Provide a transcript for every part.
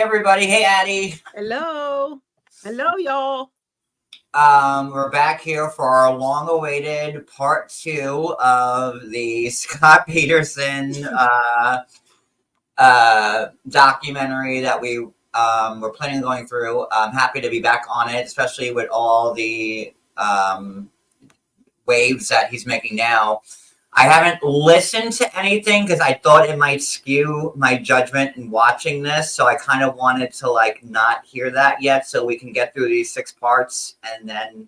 everybody. Hey, Addi. Hello. Hello, y'all. We're back here for our long-awaited part 2 of the Scott Peterson documentary that we were planning on going through. I'm happy to be back on it, especially with all the waves that he's making now. I haven't listened to anything because I thought it might skew my judgment in watching this, so I kind of wanted to not hear that yet, so we can get through these 6 parts, and then,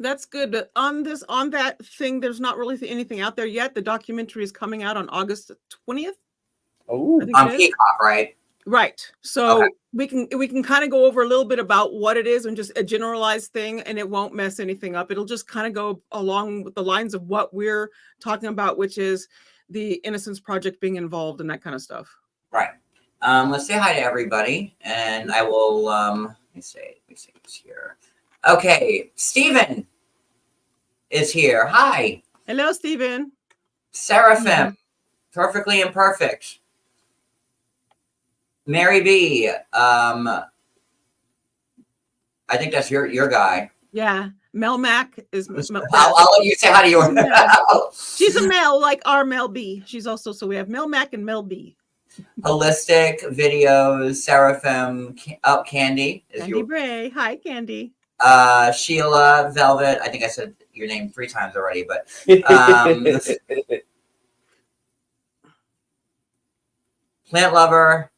That's good. But on that thing, there's not really anything out there yet. The documentary is coming out on August 20th. Oh, on Peacock, right? Right. So Okay. we can kind of go over a little bit about what it is and just a generalized thing, and it won't mess anything up. It'll just kind of go along with the lines of what we're talking about, which is the Innocence Project being involved and that kind of stuff. Right. Let's say hi to everybody, and I will, let me see who's here. Okay, Stephen is here. Hi. Hello, Stephen. Seraphim, Perfectly Imperfect. Mary B. I think that's your guy. Yeah. Mel Mac is. I'll let you say hi to yours. She's a Mel, like our Mel B. She's also, so we have Mel Mac and Mel B. Holistic Videos, Seraphim, Candy is Candy Bray. Hi, Candy. Sheila, Velvet. I think I said your name 3 times already, but Plant Lover.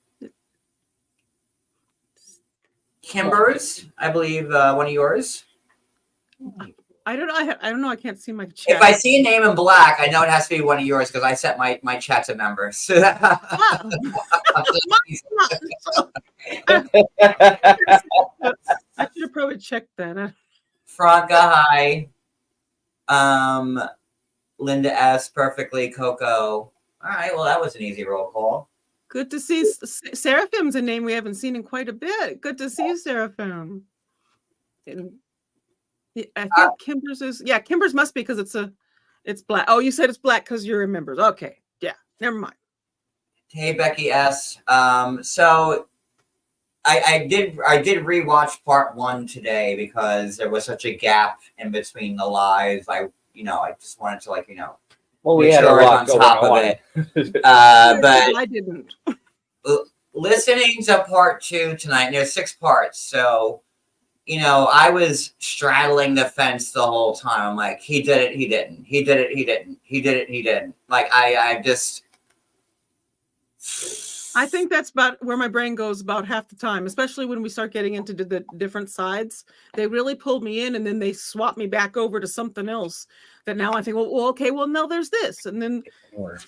Kimbers, I believe one of yours. I don't know. I don't know. I can't see my chat. If I see a name in black, I know it has to be one of yours because I set my chat to members. I should have probably checked that. Franca, hi. Linda S, Perfectly, Coco. All right, well, that was an easy roll call. Good to see Seraphim's a name we haven't seen in quite a bit. Good to see you, Seraphim. I think Kimbers is, Kimbers must be because it's black. Oh, you said it's black because you're in members. Okay, yeah, never mind. Hey, Becky S. So I did rewatch part 1 today because there was such a gap in between the lives. I just wanted to well, we had a lot going on. But I didn't. Listening to part 2 tonight, and there's 6 parts, so I was straddling the fence the whole time. I'm like, he did it, he didn't. He did it, he didn't. He did it, he didn't. Like I think that's about where my brain goes about half the time, especially when we start getting into the different sides. They really pulled me in, and then they swap me back over to something else that now I think, well, no, there's this. And then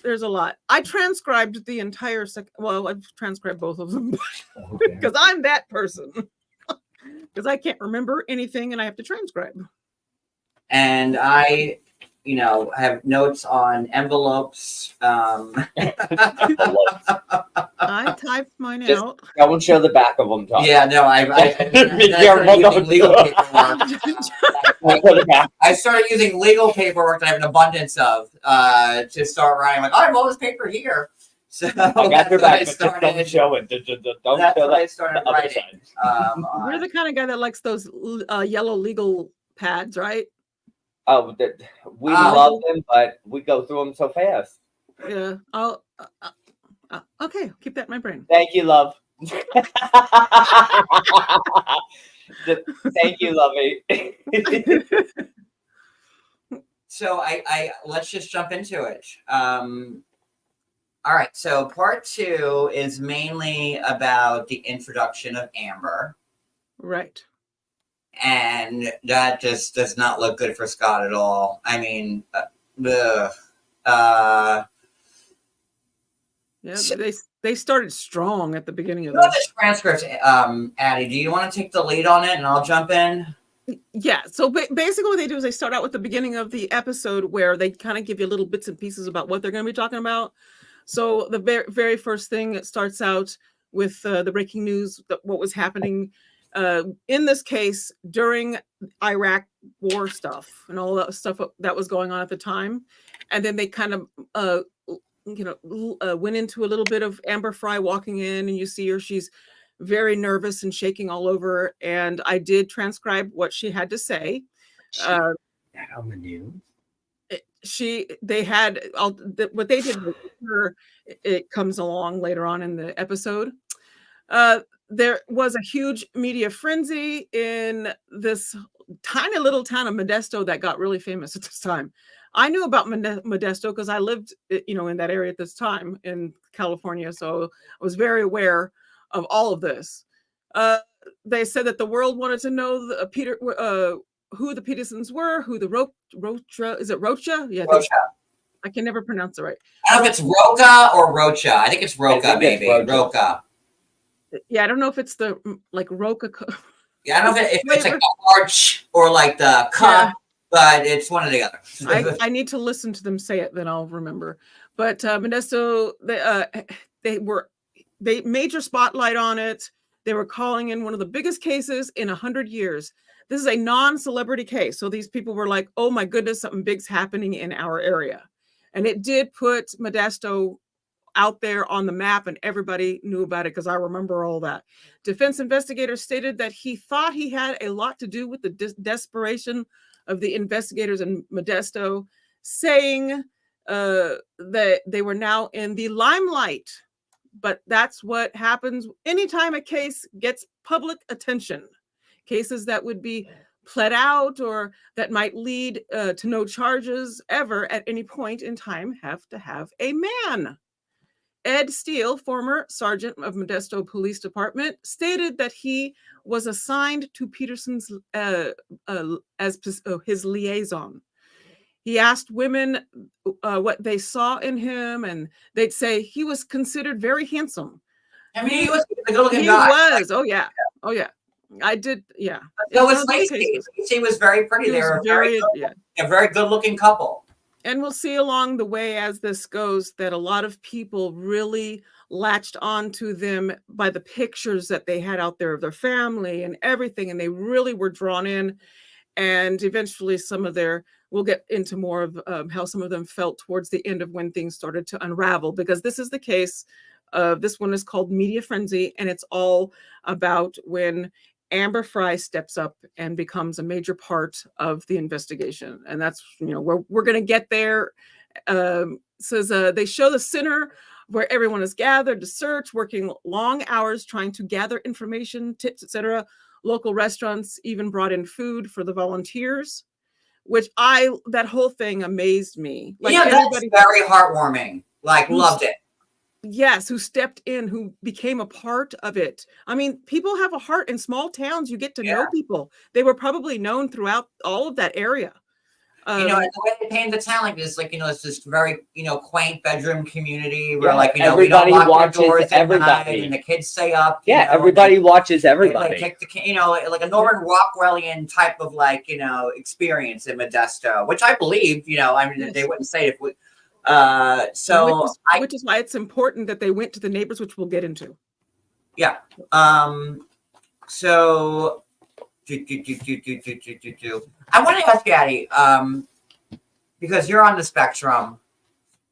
there's a lot. I transcribed the entire I've transcribed both of them because I'm that person. Because I can't remember anything and I have to transcribe. And I have notes on envelopes. I typed mine out. I won't show the back of them, Tom. Yeah, no, I started using legal paperwork that I have an abundance of to start writing. Like, I have all this paper here. So I got your back, but don't show it. Don't that's show what I that started the other writing. side. You're the kind of guy that likes those yellow legal pads, right? Oh, we love them, but we go through them so fast. Yeah. I'll okay. Keep that in my brain. Thank you, love. Thank you, lovey. So I let's just jump into it. All right. So part 2 is mainly about the introduction of Amber. Right. And that just does not look good for Scott at all. I mean, they started strong at the beginning of this transcript, Addi. Do you want to take the lead on it, and I'll jump in? Yeah. So basically, what they do is they start out with the beginning of the episode where they kind of give you little bits and pieces about what they're going to be talking about. So the very first thing, it starts out with the breaking news that what was happening. In this case, during Iraq war stuff and all that stuff that was going on at the time. And then they kind of went into a little bit of Amber Fry walking in, and you see her, she's very nervous and shaking all over. And I did transcribe what she had to say. That on the news. They had what they did with her. It comes along later on in the episode. There was a huge media frenzy in this tiny little town of Modesto that got really famous at this time. I knew about Modesto because I lived, in that area at this time in California, so I was very aware of all of this. They said that the world wanted to know who the Petersons were, who the Rocha, is it Rocha? Yeah, I can never pronounce it right. I don't know if it's Roca or Rocha. I think it's Roca, baby. Roca. Yeah, I don't know if it's the Roca. Yeah, I don't know if it's like the arch or like the cup, but it's one or the other. I need to listen to them say it, then I'll remember. But Modesto, they major spotlight on it. They were calling in one of the biggest cases in 100 years. This is a non-celebrity case. So these people were like, oh my goodness, something big's happening in our area. And it did put Modesto out there on the map, and everybody knew about it because I remember all that. Defense investigators stated that he thought he had a lot to do with the desperation of the investigators in Modesto, saying that they were now in the limelight. But that's what happens anytime a case gets public attention. Cases that would be pled out or that might lead to no charges ever at any point in time have to have a man. Ed Steele, former sergeant of Modesto Police Department, stated that he was assigned to Peterson's as his liaison. He asked women what they saw in him, and they'd say he was considered very handsome. I mean, he was a good-looking guy. He was. Oh yeah. I did. Yeah. So was Lacey. She was very pretty. They were a very good-looking couple. And we'll see along the way as this goes that a lot of people really latched onto them by the pictures that they had out there of their family and everything. And they really were drawn in. And eventually we'll get into more of how some of them felt towards the end of when things started to unravel, because this is the case of, this one is called Media Frenzy. And it's all about when Amber Fry steps up and becomes a major part of the investigation. And that's, we're going to get there. Says they show the center where everyone is gathered to search, working long hours trying to gather information, tips, etc. Local restaurants even brought in food for the volunteers, which that whole thing amazed me. Like, yeah, that's very heartwarming. Loved it. Yes, who stepped in, who became a part of it. I mean, people have a heart in small towns. You get to know people. They were probably known throughout all of that area. The way they paint the town this, it's this very, quaint bedroom community where, everybody we don't lock watches doors everybody, and the kids stay up. Everybody watches everybody. They take like a Norman Rockwellian type of experience in Modesto, which I believe. Yes. They wouldn't say it if we. Which is why it's important that they went to the neighbors, which we'll get into. Yeah. So I want to ask you, Addi, because you're on the spectrum,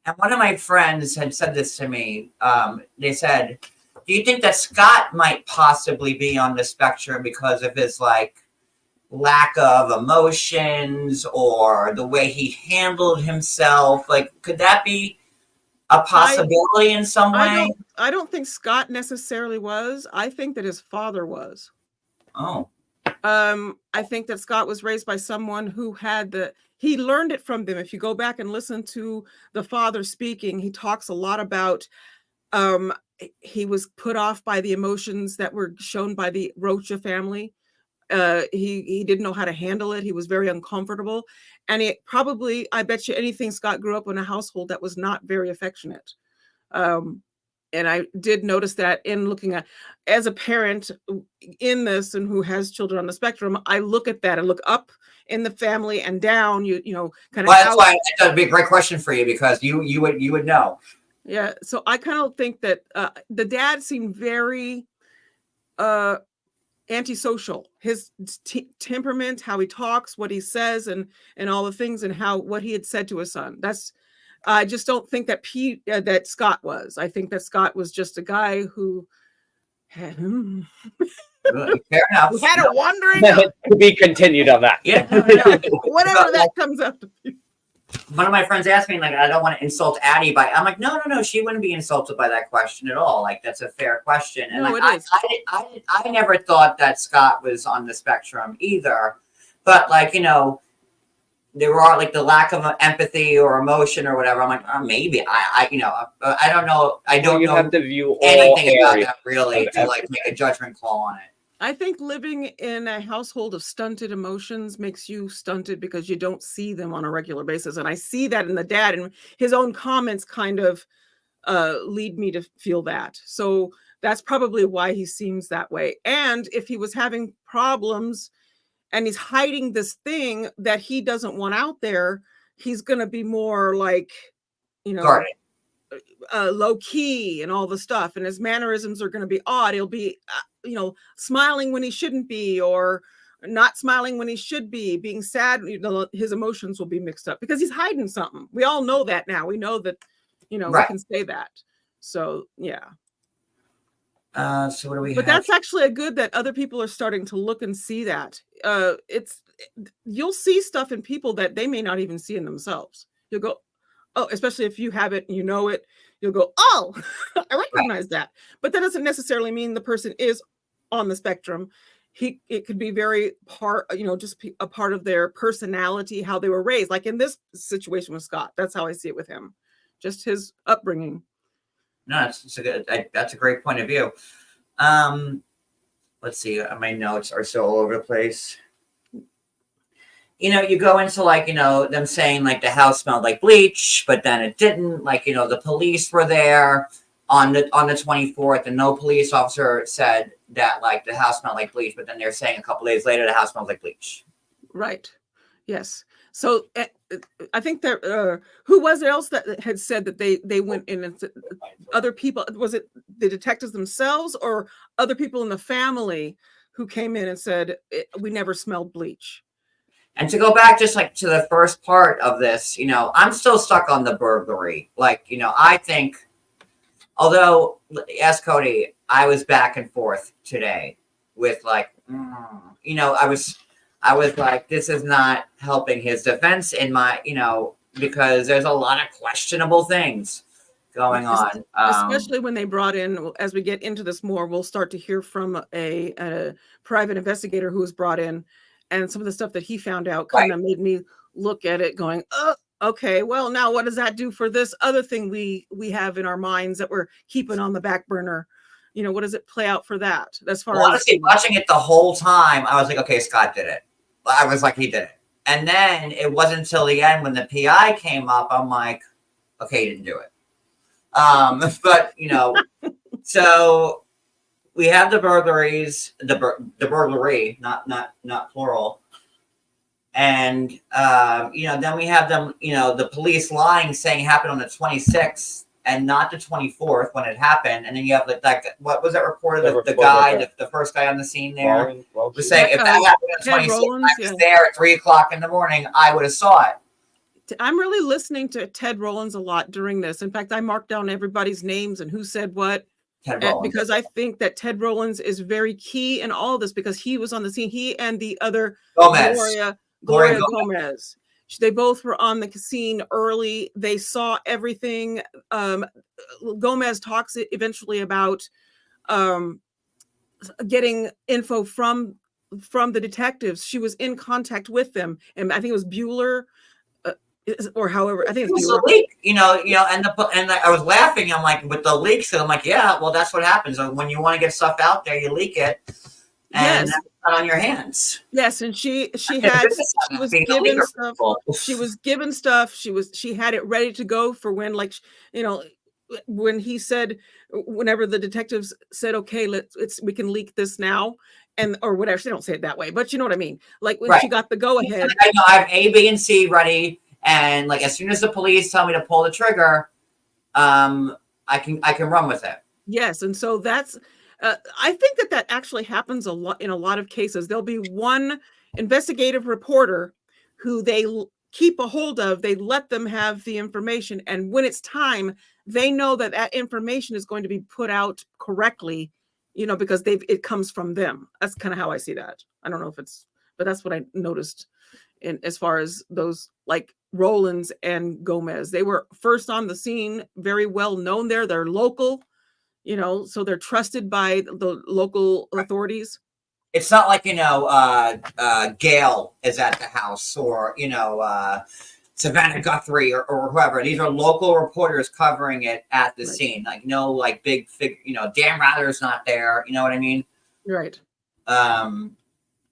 and one of my friends had said this to me. They said, do you think that Scott might possibly be on the spectrum because of his lack of emotions or the way he handled himself? Could that be a possibility in some way? I don't think Scott necessarily was. I think that his father was. Oh. I think that Scott was raised by someone who he learned it from them. If you go back and listen to the father speaking, he talks a lot about he was put off by the emotions that were shown by the Rocha family. He didn't know how to handle it. He was very uncomfortable. And I bet you anything, Scott grew up in a household that was not very affectionate. And I did notice that in looking at, as a parent in this and who has children on the spectrum, I look at that and look up in the family and down, kind of. Well, that's why that would be a great question for you, because you would know. Yeah. So I kind of think that the dad seemed very antisocial. His temperament, how he talks, what he says, and all the things, and what he had said to his son. I just don't think that that Scott was. I think that Scott was just a guy who had, Fair enough. who had a wandering. To be continued on that. Yeah. Whatever that comes up to be. One of my friends asked me, like, I don't want to insult Addi by. I'm like, no, she wouldn't be insulted by that question at all. Like, that's a fair question. And No, like, it is. I never thought that Scott was on the spectrum either. But like, you know, there are like the lack of empathy or emotion or whatever. I'm like, maybe I don't know. I don't You know have to view all anything about areas that really of to like make a judgment call on it. I think living in a household of stunted emotions makes you stunted because you don't see them on a regular basis. And I see that in the dad, and his own comments kind of lead me to feel that. So that's probably why he seems that way. And if he was having problems and he's hiding this thing that he doesn't want out there, he's going to be more like, you know, low key and all the stuff. And his mannerisms are going to be odd. He'll be, smiling when he shouldn't be, or not smiling when he should be, being sad. You know, his emotions will be mixed up because he's hiding something. We all know that now. We know that, we can say that. So, yeah. So what do we But have? that's actually a good that other people are starting to look and see that. You'll see stuff in people that they may not even see in themselves. You'll go, oh, especially if you have it and you know it, you'll go, oh, I recognize that. But that doesn't necessarily mean the person is on the spectrum. It could be very just a part of their personality, how they were raised. Like in this situation with Scott, that's how I see it with him, just his upbringing. No, that's a great point of view. Let's see. My notes are so all over the place. You go into like, them saying like the house smelled like bleach, but then it didn't. Like, the police were there on the 24th, and no police officer said that like the house smelled like bleach, but then they're saying a couple days later the house smells like bleach. Right. Yes. So I think that who was it else that had said that they went in and other people? Was it the detectives themselves or other people in the family who came in and said we never smelled bleach? And to go back just like to the first part of this, I'm still stuck on the burglary. Like, I think, although, ask Cody, I was back and forth today with like, I was like, this is not helping his defense in my, because there's a lot of questionable things going on. Especially when they brought in, as we get into this more, we'll start to hear from a private investigator who was brought in, and some of the stuff that he found out kind of made me look at it going, oh, okay, well, now what does that do for this other thing we have in our minds that we're keeping on the back burner? What does it play out for that? As far as honestly, watching it the whole time, I was like, okay, Scott did it. I was like, he did it. And then it wasn't until the end when the PI came up, I'm like, okay, he didn't do it. But so we have the burglaries, the burglary, not plural. And then we have them, the police lying, saying it happened on the 26th and not the 24th when it happened. And then you have like what was that reported? The guy, the first guy on the scene there was saying if that happened on the 26th, I was there at 3:00 in the morning, I would have saw it. I'm really listening to Ted Rollins a lot during this. In fact, I marked down everybody's names and who said what. Because I think that Ted Rollins is very key in all of this because he was on the scene. He and the other Gloria Gomez. They both were on the scene early. They saw everything. Gomez talks eventually about getting info from the detectives. She was in contact with them, and I think it was Bueller. Or however, I think it's a leak, and I was laughing. I'm like, with the leaks, and I'm like, yeah, well, that's what happens when you want to get stuff out there, you leak it, and that's not on your hands. Yes, and she was given stuff. She was given stuff. She had it ready to go for when, like, when he said, whenever the detectives said, okay, we can leak this now. And or whatever. They don't say it that way, but you know what I mean. Like when she got the go ahead. I know I have A, B, and C ready. And like as soon as the police tell me to pull the trigger, I can run with it. Yes, and so that's I think that actually happens a lot in a lot of cases. There'll be one investigative reporter who they keep a hold of. They let them have the information. And when it's time, they know that that information is going to be put out correctly, because it comes from them. That's kind of how I see that. I don't know if but that's what I noticed as far as those like Rollins and Gomez. They were first on the scene, very well known there. They're local, so they're trusted by the local authorities. It's not like, Gail is at the house, or, Savannah Guthrie or whoever. These are local reporters covering it at the scene. Like, no, like big, Dan Rather's not there. You know what I mean? Right.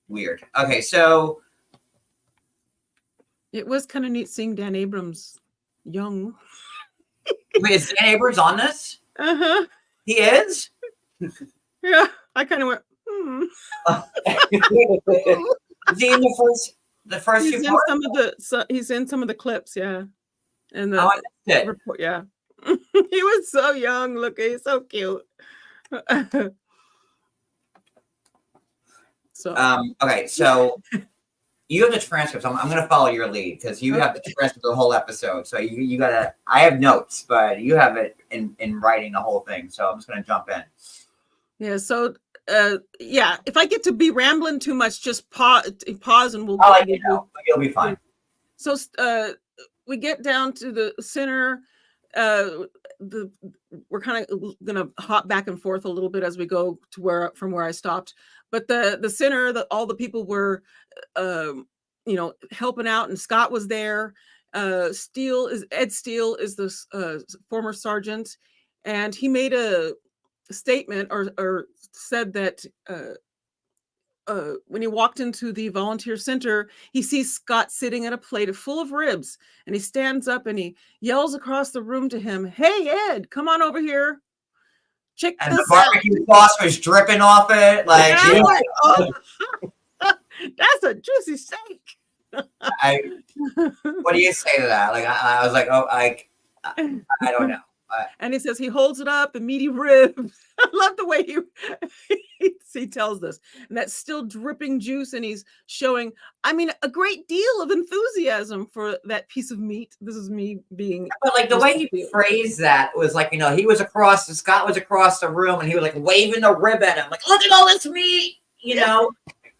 Weird. Okay, so it was kind of neat seeing Dan Abrams young. Wait, is Dan Abrams on this? Uh-huh. He is? Yeah, I kind of went, Is he in the first he's few in parts? He's in some of the clips, yeah. And the report, yeah. He was so young looking, he's so cute. Okay, so you have the transcripts. I'm going to follow your lead because you have the transcript of the whole episode. So you got to. I have notes, but you have it in writing the whole thing. So I'm just going to jump in. Yeah. So if I get to be rambling too much, just pause and we'll. You'll be fine. So we get down to the center. We're kind of gonna hop back and forth a little bit as we go to from where I stopped. But the center, all the people were, helping out, and Scott was there. Ed Steele is the former sergeant, and he made a statement or said that when he walked into the volunteer center, he sees Scott sitting at a plate full of ribs, and he stands up and he yells across the room to him, "Hey, Ed, come on over here. Check and this the barbecue sauce was dripping off it. Like, that's a juicy steak." What do you say to that? Like, I was like, I don't know. And he says he holds it up, the meaty ribs. I love the way he tells this, and that's still dripping juice, and he's showing, a great deal of enthusiasm for that piece of meat. This is me being, but like the way he phrased that was like, Scott was across the room, and he was like waving the rib at him, like, look at all this meat,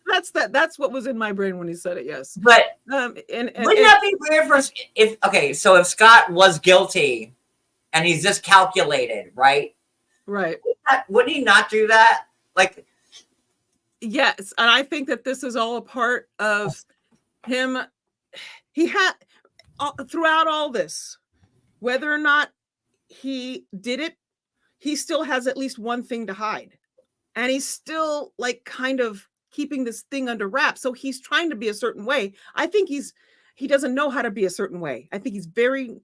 That's what was in my brain when he said it. Yes, but and wouldn't that be weird if Scott was guilty? And he's just calculated, right? Right. Wouldn't he not do that? Like, yes. And I think that this is all a part of him. He had throughout all this, whether or not he did it, he still has at least one thing to hide. And he's still like kind of keeping this thing under wraps. So he's trying to be a certain way. I think he doesn't know how to be a certain way. I think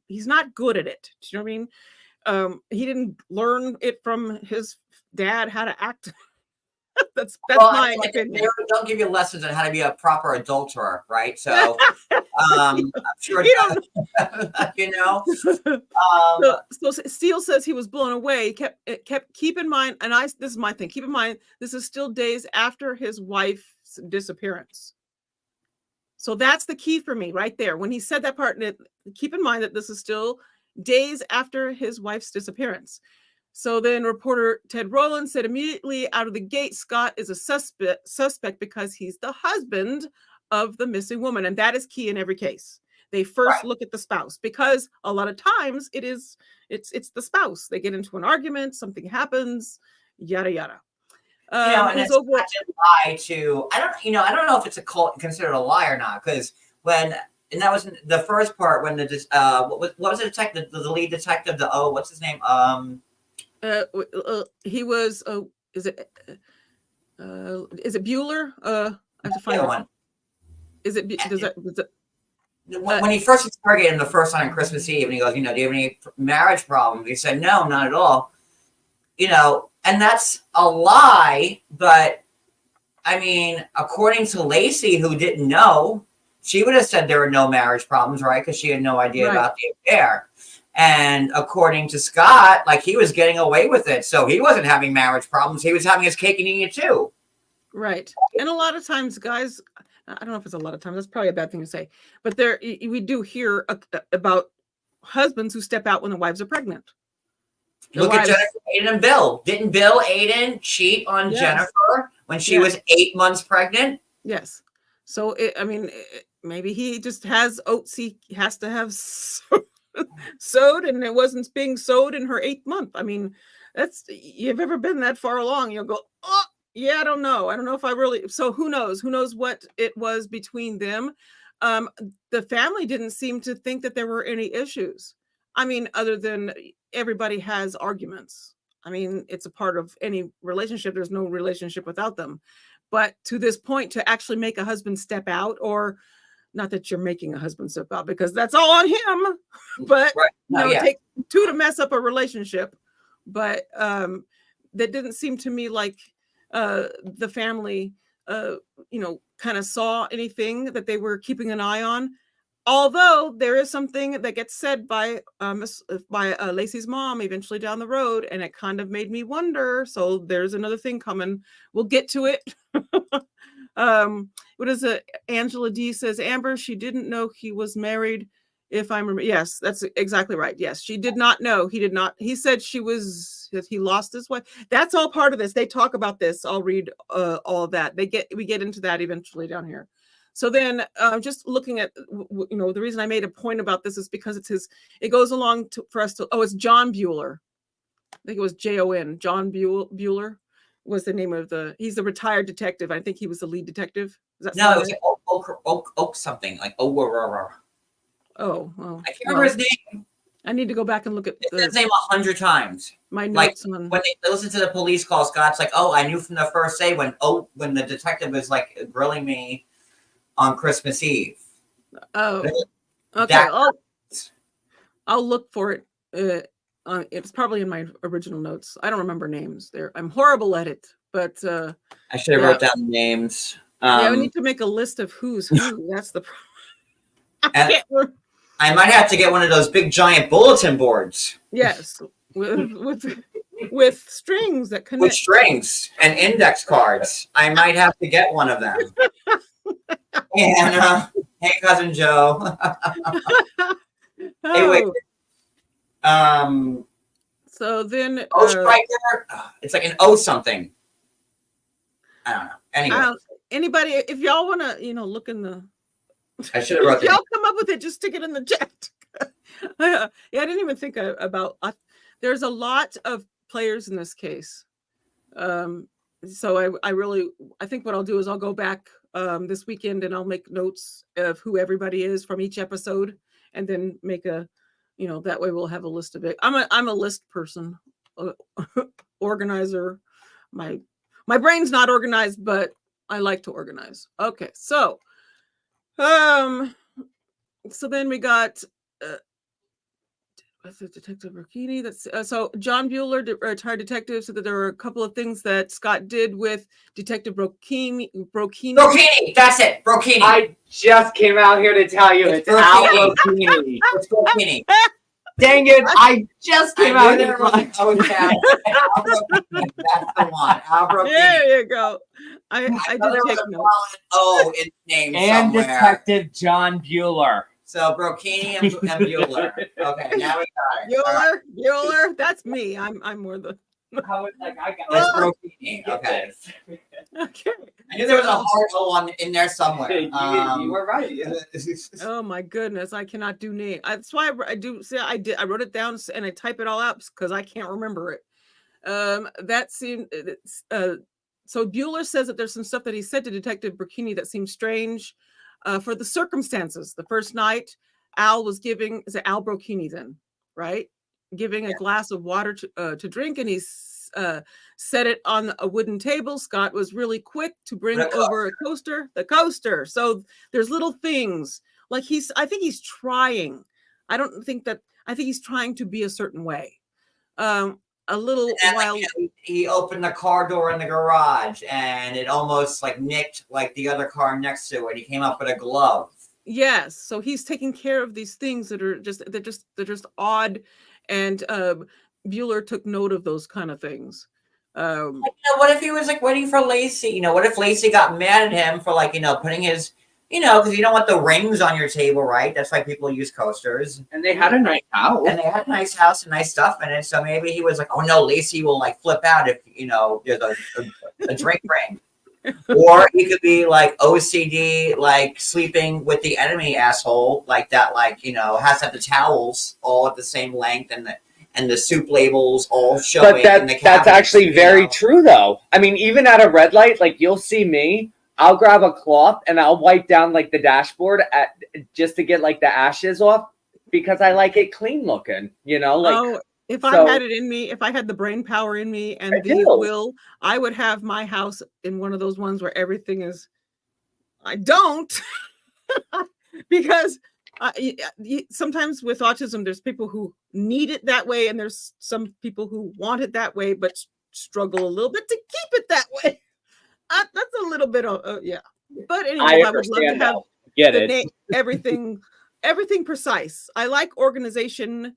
he's not good at it. Do you know what I mean? He didn't learn it from his dad how to act. that's my opinion. They don't give you lessons on how to be a proper adulterer, right? So I'm sure So Steele says he was blown away. Keep in mind, and this is my thing. Keep in mind, this is still days after his wife's disappearance. So that's the key for me right there. When he said that part, keep in mind that this is still days after his wife's disappearance. So then reporter Ted Rowland said immediately out of the gate, Scott is a suspect because he's the husband of the missing woman. And that is key in every case. They first look at the spouse, because a lot of times it's the spouse. They get into an argument, something happens, yada, yada. And it's such a lie to, I don't know if it's considered a lie or not, because and that was the first part when what was the detective, the lead detective, what's his name? He was, is it Bueller? I have to find one. Is it, when he first interrogated him the first time on Christmas Eve, and he goes, do you have any marriage problems? He said, no, not at all. And that's a lie, but according to Lacey, who didn't know, she would have said there were no marriage problems, right? Because she had no idea about the affair. And according to Scott, like, he was getting away with it. So he wasn't having marriage problems. He was having his cake and eating it too. Right. And a lot of times guys, I don't know if it's a lot of times. That's probably a bad thing to say. But we do hear about husbands who step out when the wives are pregnant. Look at Jennifer, Aiden, and Bill. Didn't Bill Aiden cheat on Jennifer when she was 8 months pregnant? Yes. So, maybe he just has oats he has to have sowed, and it wasn't being sowed in her 8th month. I mean, you've ever been that far along, you'll go, oh, yeah, I don't know if I really. So who knows what it was between them. The family didn't seem to think that there were any issues. I mean, other than everybody has arguments. I mean, it's a part of any relationship. There's no relationship without them. But to this point, to actually make a husband step out, or not that you're making a husband step out because that's all on him, but it takes 2 to mess up a relationship. But that didn't seem to me like the family, kind of saw anything that they were keeping an eye on. Although there is something that gets said by Lacey's mom eventually down the road, and it kind of made me wonder. So there's another thing coming. We'll get to it. What is it? Angela D says, Amber, she didn't know he was married. If I'm yes, that's exactly right. Yes, she did not know. He did not. He said he lost his wife. That's all part of this. They talk about this. I'll read all of that. We get into that eventually down here. So then just looking at, the reason I made a point about this is because it goes along for us to, it's John Bueller. I think it was Jon. John Bueller was the name of he's the retired detective. I think he was the lead detective. No, it was like Oak something, like Oh, well, I can't remember his name. I need to go back and look at his name 100 times. My notes when they listen to the police call, Scott's like, oh, I knew from the first day when the detective was like grilling me on Christmas Eve. Oh, okay. I'll look for it. It's probably in my original notes. I don't remember names there. I'm horrible at it, but I should have wrote down names. We need to make a list of who's who. That's the problem. I might have to get one of those big giant bulletin boards. Yes, with strings that connect. With strings and index cards. I might have to get one of them. And hey, cousin Joe. Hey, wait. So then, Striker. It's like an O something. I don't know. Anyway, anybody, if y'all want to, look in the. I should have wrote. Y'all come up with it. Just stick it in the chat. I didn't even think about. There's a lot of players in this case. So I think what I'll do is I'll go back this weekend and I'll make notes of who everybody is from each episode, and then make a, that way we'll have a list of it. I'm a list person, organizer. My brain's not organized, but I like to organize. Okay, so then we got Detective Brocchini. That's so John Bueller, retired detective, said that there were a couple of things that Scott did with Detective Brocchini. That's it. Brocchini. I just came out here to tell you it's Al Brocchini. It's Brocchini. Dang it! I just came out here. That's the one. Al Brocchini. There you go. I did take notes. O in name and somewhere. Detective John Bueller. So Brocchini and Bueller. Okay, now we got it. Bueller. That's me. I'm more the. I was like, I got That's Brocchini. Okay. Okay. I knew there was a hard O in there somewhere. You were right. Oh my goodness, I cannot do name. That's why I do. See, I did. I wrote it down and I type it all out because I can't remember it. That seemed. So Bueller says that there's some stuff that he said to Detective Brocchini that seems strange. For the circumstances, the first night, Al was giving, is it Al Brocchini then, right? Giving a glass of water to drink, and he set it on a wooden table. Scott was really quick to bring over the coaster. So there's little things like I think he's trying. I think he's trying to be a certain way. A little while he opened the car door in the garage and it almost like nicked like the other car next to it. He came up with a glove. Yes, so he's taking care of these things that are they're just odd, and Bueller took note of those kind of things. Like, what if he was like waiting for Lacey? What if Lacey got mad at him for like, putting his, because you don't want the rings on your table, right? That's why people use coasters. And they had a nice house. And they had a nice house and nice stuff in it. So maybe he was like, oh no, Lacey will like flip out if, there's a drink ring. Or he could be like OCD, like sleeping with the enemy asshole, like that, like, has to have the towels all at the same length and the soup labels all showing. But in the that's cabinet, actually very true, though. I mean, even at a red light, like you'll see me, I'll grab a cloth and I'll wipe down like the dashboard just to get like the ashes off because I like it clean looking, like. If I had it in me, if I had the brain power in me and the will, I would have my house in one of those ones where everything is. I don't, because sometimes with autism, there's people who need it that way, and there's some people who want it that way, but struggle a little bit to keep it that way. That's a little bit of yeah. But anyway, I would love to have everything precise. I like organization.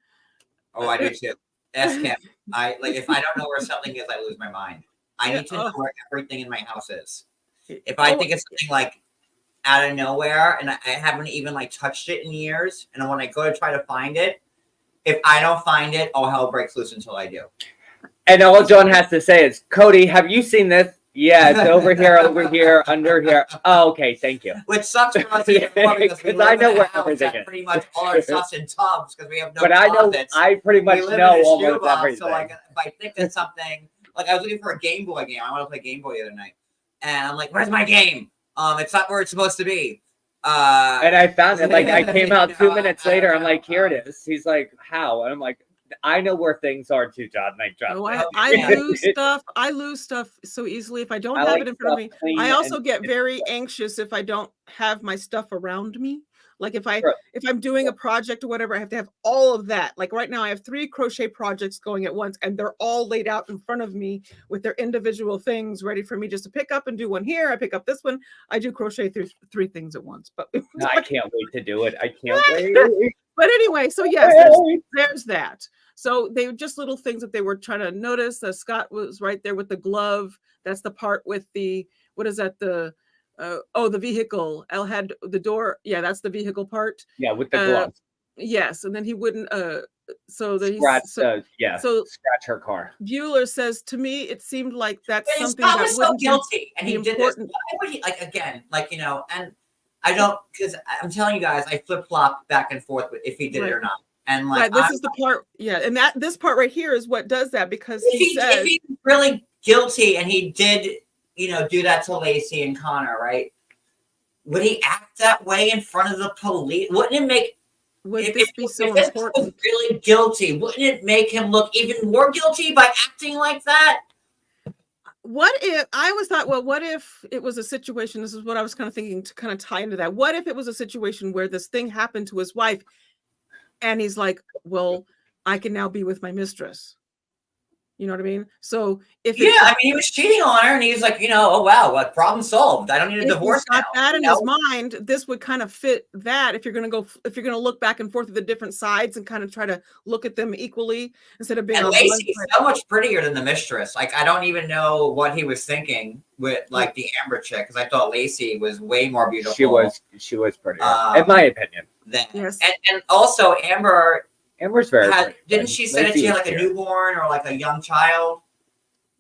Oh, I do too. Ask him. If I don't know where something is, I lose my mind. I need to know where everything in my house is. If I think it's something like out of nowhere and I haven't even like touched it in years, and when I go to try to find it, if I don't find it, all hell breaks loose until I do. And all John has to say is, Cody, have you seen this? Yeah, it's over here, under here. Oh, okay, thank you. Which sucks for us because I know where everything is. Pretty much all our stuff's in tubs because we have no. But I pretty much know almost everything. So like, if I think that something, like I was looking for a Game Boy game. I want to play Game Boy the other night, and I'm like, "Where's my game? It's not where it's supposed to be." And I found it. Like I came out 2 minutes later. I'm like, "Here it is." He's like, "How?" And I'm like, I know where things are too, John. I lose stuff so easily if I don't have it in front of me. I also get very anxious if I don't have my stuff around me. Like if I'm doing a project or whatever, I have to have all of that. Like right now, I have 3 crochet projects going at once, and they're all laid out in front of me with their individual things ready for me just to pick up and do one here. I pick up this one. I do crochet through 3 things at once. But I can't wait to do it. I can't wait. But anyway, so yes, there's that. So they were just little things that they were trying to notice. Scott was right there with the glove. That's the part with the, what is that? The vehicle. Elle had the door. Yeah, that's the vehicle part. Yeah, with the glove. Yes, and then he wouldn't. So that scratch her car. Bueller says to me, it seemed like that's something Scott that was so guilty, and he did this. Why would he and I don't, because I'm telling you guys, I flip flop back and forth with if he did it or not. And this is the part, and this part right here is what does that, because if he's really guilty and he did, do that to Lacey and Connor, right? Would he act that way in front of the police? Wouldn't it make? Would this be so important? Really guilty? Wouldn't it make him look even more guilty by acting like that? What if I always thought, well, what if it was a situation? This is what I was kind of thinking to kind of tie into that. What if it was a situation where this thing happened to his wife? And he's like, well, I can now be with my mistress. You know what I mean? So he was cheating on her, and he's like, oh wow, what problem solved? I don't need a divorce now. That in his mind, this would kind of fit that. If you're gonna look back and forth at the different sides and kind of try to look at them equally instead of being. And Lacey's so much prettier than the mistress. Like I don't even know what he was thinking with like the Amber chick, because I thought Lacey was way more beautiful. She was prettier, in my opinion. Yes. And also Amber's very pretty. Didn't she say that she had like a newborn or like a young child?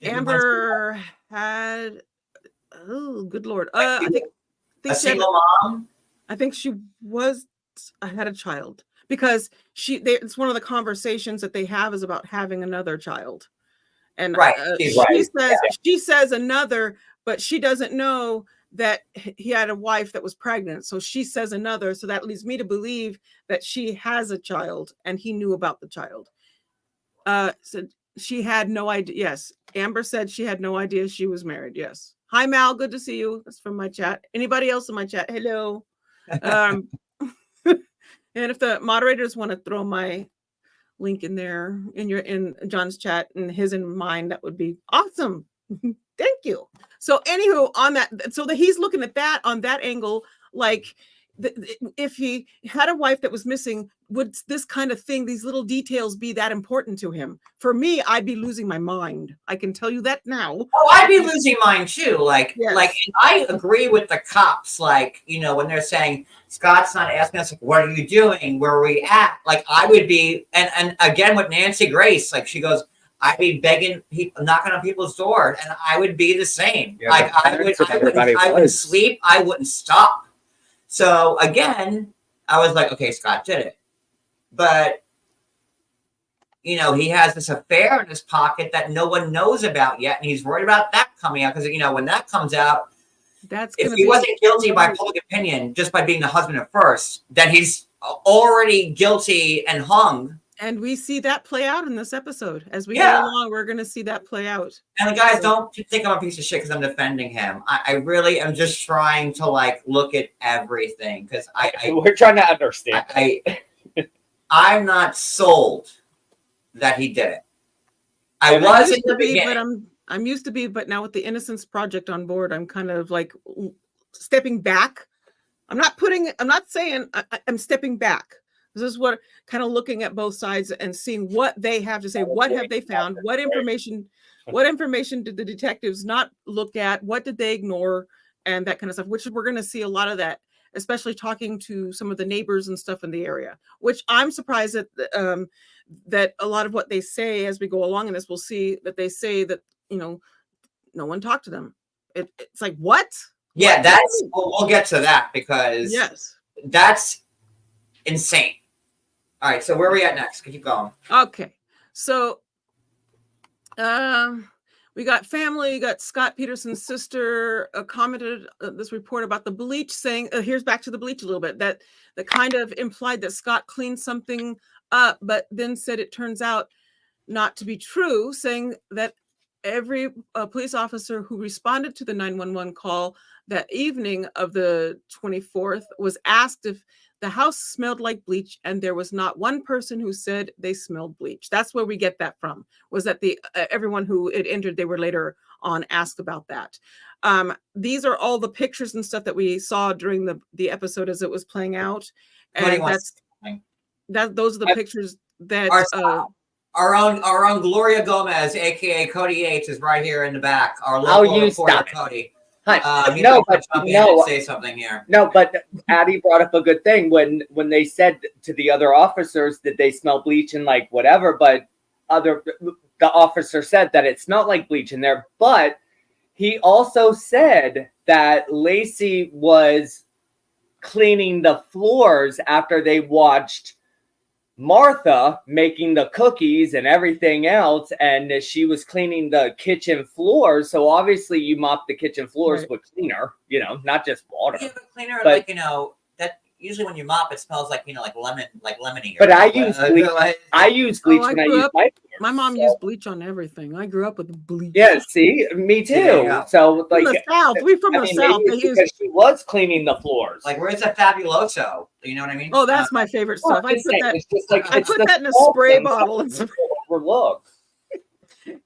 Amber had, oh good Lord. I think a single mom? I think she had a child, because it's one of the conversations that they have is about having another child. And she says another, but she doesn't know that he had a wife that was pregnant. So she says another. So that leads me to believe that she has a child and he knew about the child. So she had no idea. Yes. Amber said she had no idea she was married. Yes. Hi, Mal. Good to see you. That's from my chat. Anybody else in my chat? Hello. And if the moderators want to throw my link in there in John's chat and his in mine, that would be awesome. Thank you. So anywho, on that, so that he's looking at that on that angle, like if he had a wife that was missing, would this kind of thing, these little details, be that important to him? For me, I'd be losing my mind. I can tell you that now. Oh, I'd be losing mine too. Like, Yes. and I agree with the cops. Like, you know, when they're saying Scott's not asking us, like, what are you doing? Where are we at? Like, I would be, and again with Nancy Grace, like she goes, I'd be begging people, knocking on people's doors, and I would be the same. Yeah, like, I would sleep. I wouldn't stop. So again, I was like, okay, Scott did it. But, you know, he has this affair in his pocket that no one knows about yet. And he's worried about that coming out because, you know, when that comes out, if he wasn't guilty by public opinion, just by being the husband at first, then he's already guilty and hung. And we see that play out in this episode. As we Yeah. go along, we're going to see that play out. And the guys, don't think I'm a piece of shit because I'm defending him. I really am just trying to like look at everything because we're trying to understand. I'm not sold that he did it. I was in the beginning, but I'm used to be, but now with the Innocence Project on board, I'm kind of like stepping back. I'm not saying I'm stepping back. This is what kind of looking at both sides and seeing what they have to say. What have they found? What information did the detectives not look at? What did they ignore? And that kind of stuff, which we're going to see a lot of that, especially talking to some of the neighbors and stuff in the area, which I'm surprised that a lot of what they say as we go along in this, we'll see that they say that, you know, no one talked to them. It's like, what? Yeah, we'll get to that because yes, that's insane. All right, so where are we at next? Keep going. Okay, so we got family. We got Scott Peterson's sister commented this report about the bleach, saying, here's back to the bleach a little bit, that kind of implied that Scott cleaned something up, but then said it turns out not to be true, saying that every police officer who responded to the 911 call that evening of the 24th was asked if the house smelled like bleach, and there was not one person who said they smelled bleach. That's where we get that from, was that the everyone who it entered, they were later on asked about that. These are all the pictures and stuff that we saw during the episode as it was playing out. And those are the pictures that our own Gloria Gomez, aka Cody Yates, is right here in the back. Our local reporter, Cody. Say something here. No, but Addi brought up a good thing when they said to the other officers that they smell bleach and like whatever, but the officer said that it smelled like bleach in there. But he also said that Lacey was cleaning the floors after they watched Martha making the cookies and everything else, and she was cleaning the kitchen floors. So obviously you mop the kitchen floors with cleaner, you know, not just water. Yeah, but cleaner, but, like, you know, that usually when you mop, it smells like, you know, like lemony. But I use bleach. I use bleach when I use my mom used bleach on everything. I grew up with bleach. Yeah, see, me too. Yeah. So like, from the South. We from the South. Because she was cleaning the floors. Like, where's that Fabuloso? You know what I mean? Oh, that's my favorite stuff. I put that in a spray bottle and overlook.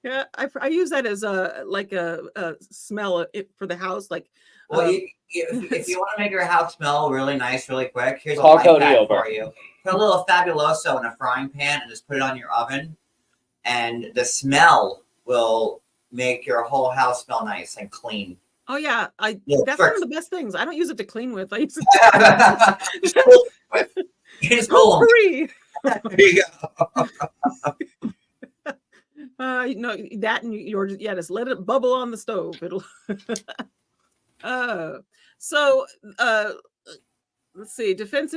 Yeah, I use that as a smell for the house. Like, well, if you want to make your house smell really nice, really quick, here's a life hack for you. Put a little Fabuloso in a frying pan and just put it on your oven, and the smell will make your whole house smell nice and clean. Oh yeah, that's one of the best things. I don't use it to clean with. I use it to it's Potpourri. There you go. No, that and yours. Yeah, just let it bubble on the stove. It'll. Let's see. Defense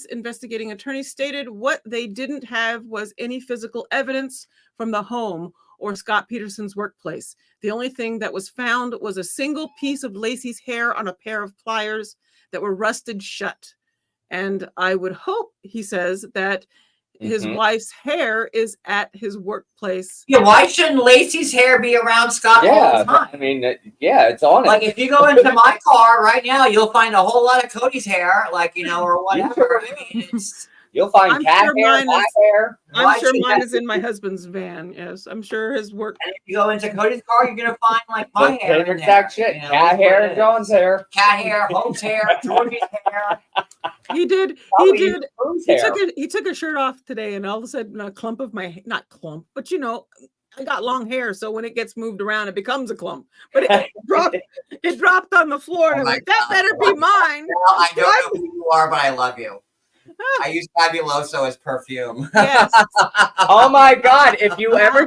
investigating attorney stated what they didn't have was any physical evidence from the home or Scott Peterson's workplace. The only thing that was found was a single piece of Lacey's hair on a pair of pliers that were rusted shut. And I would hope, he says, that his wife's hair is at his workplace. Yeah, why shouldn't Lacey's hair be around Scott all the time? I mean, it's on it. Like, if you go into my car right now, you'll find a whole lot of Cody's hair, like, you know, or whatever. I mean, it's... You'll find I'm cat sure hair, mine black is- hair. I'm Why sure should mine that- is in my husband's van. Yes, I'm sure his work. And if you go into Cody's car, you're gonna find like my The hair same in exact there. shit. You know, Cat that's what hair it and is. John's hair. Cat hair, Hope's hair, Georgie's hair. He did. Probably He even did. Pooh's He hair. took it. He took his shirt off today, and all of a sudden, a clump of my not clump, but you know, I got long hair, so when it gets moved around, it becomes a clump. But it dropped. It dropped on the floor, and Oh I'm my like, that God. better be mine. Well, I don't know who you are, but I love you. I use Fabuloso as perfume. Yes. Oh my god! If you ever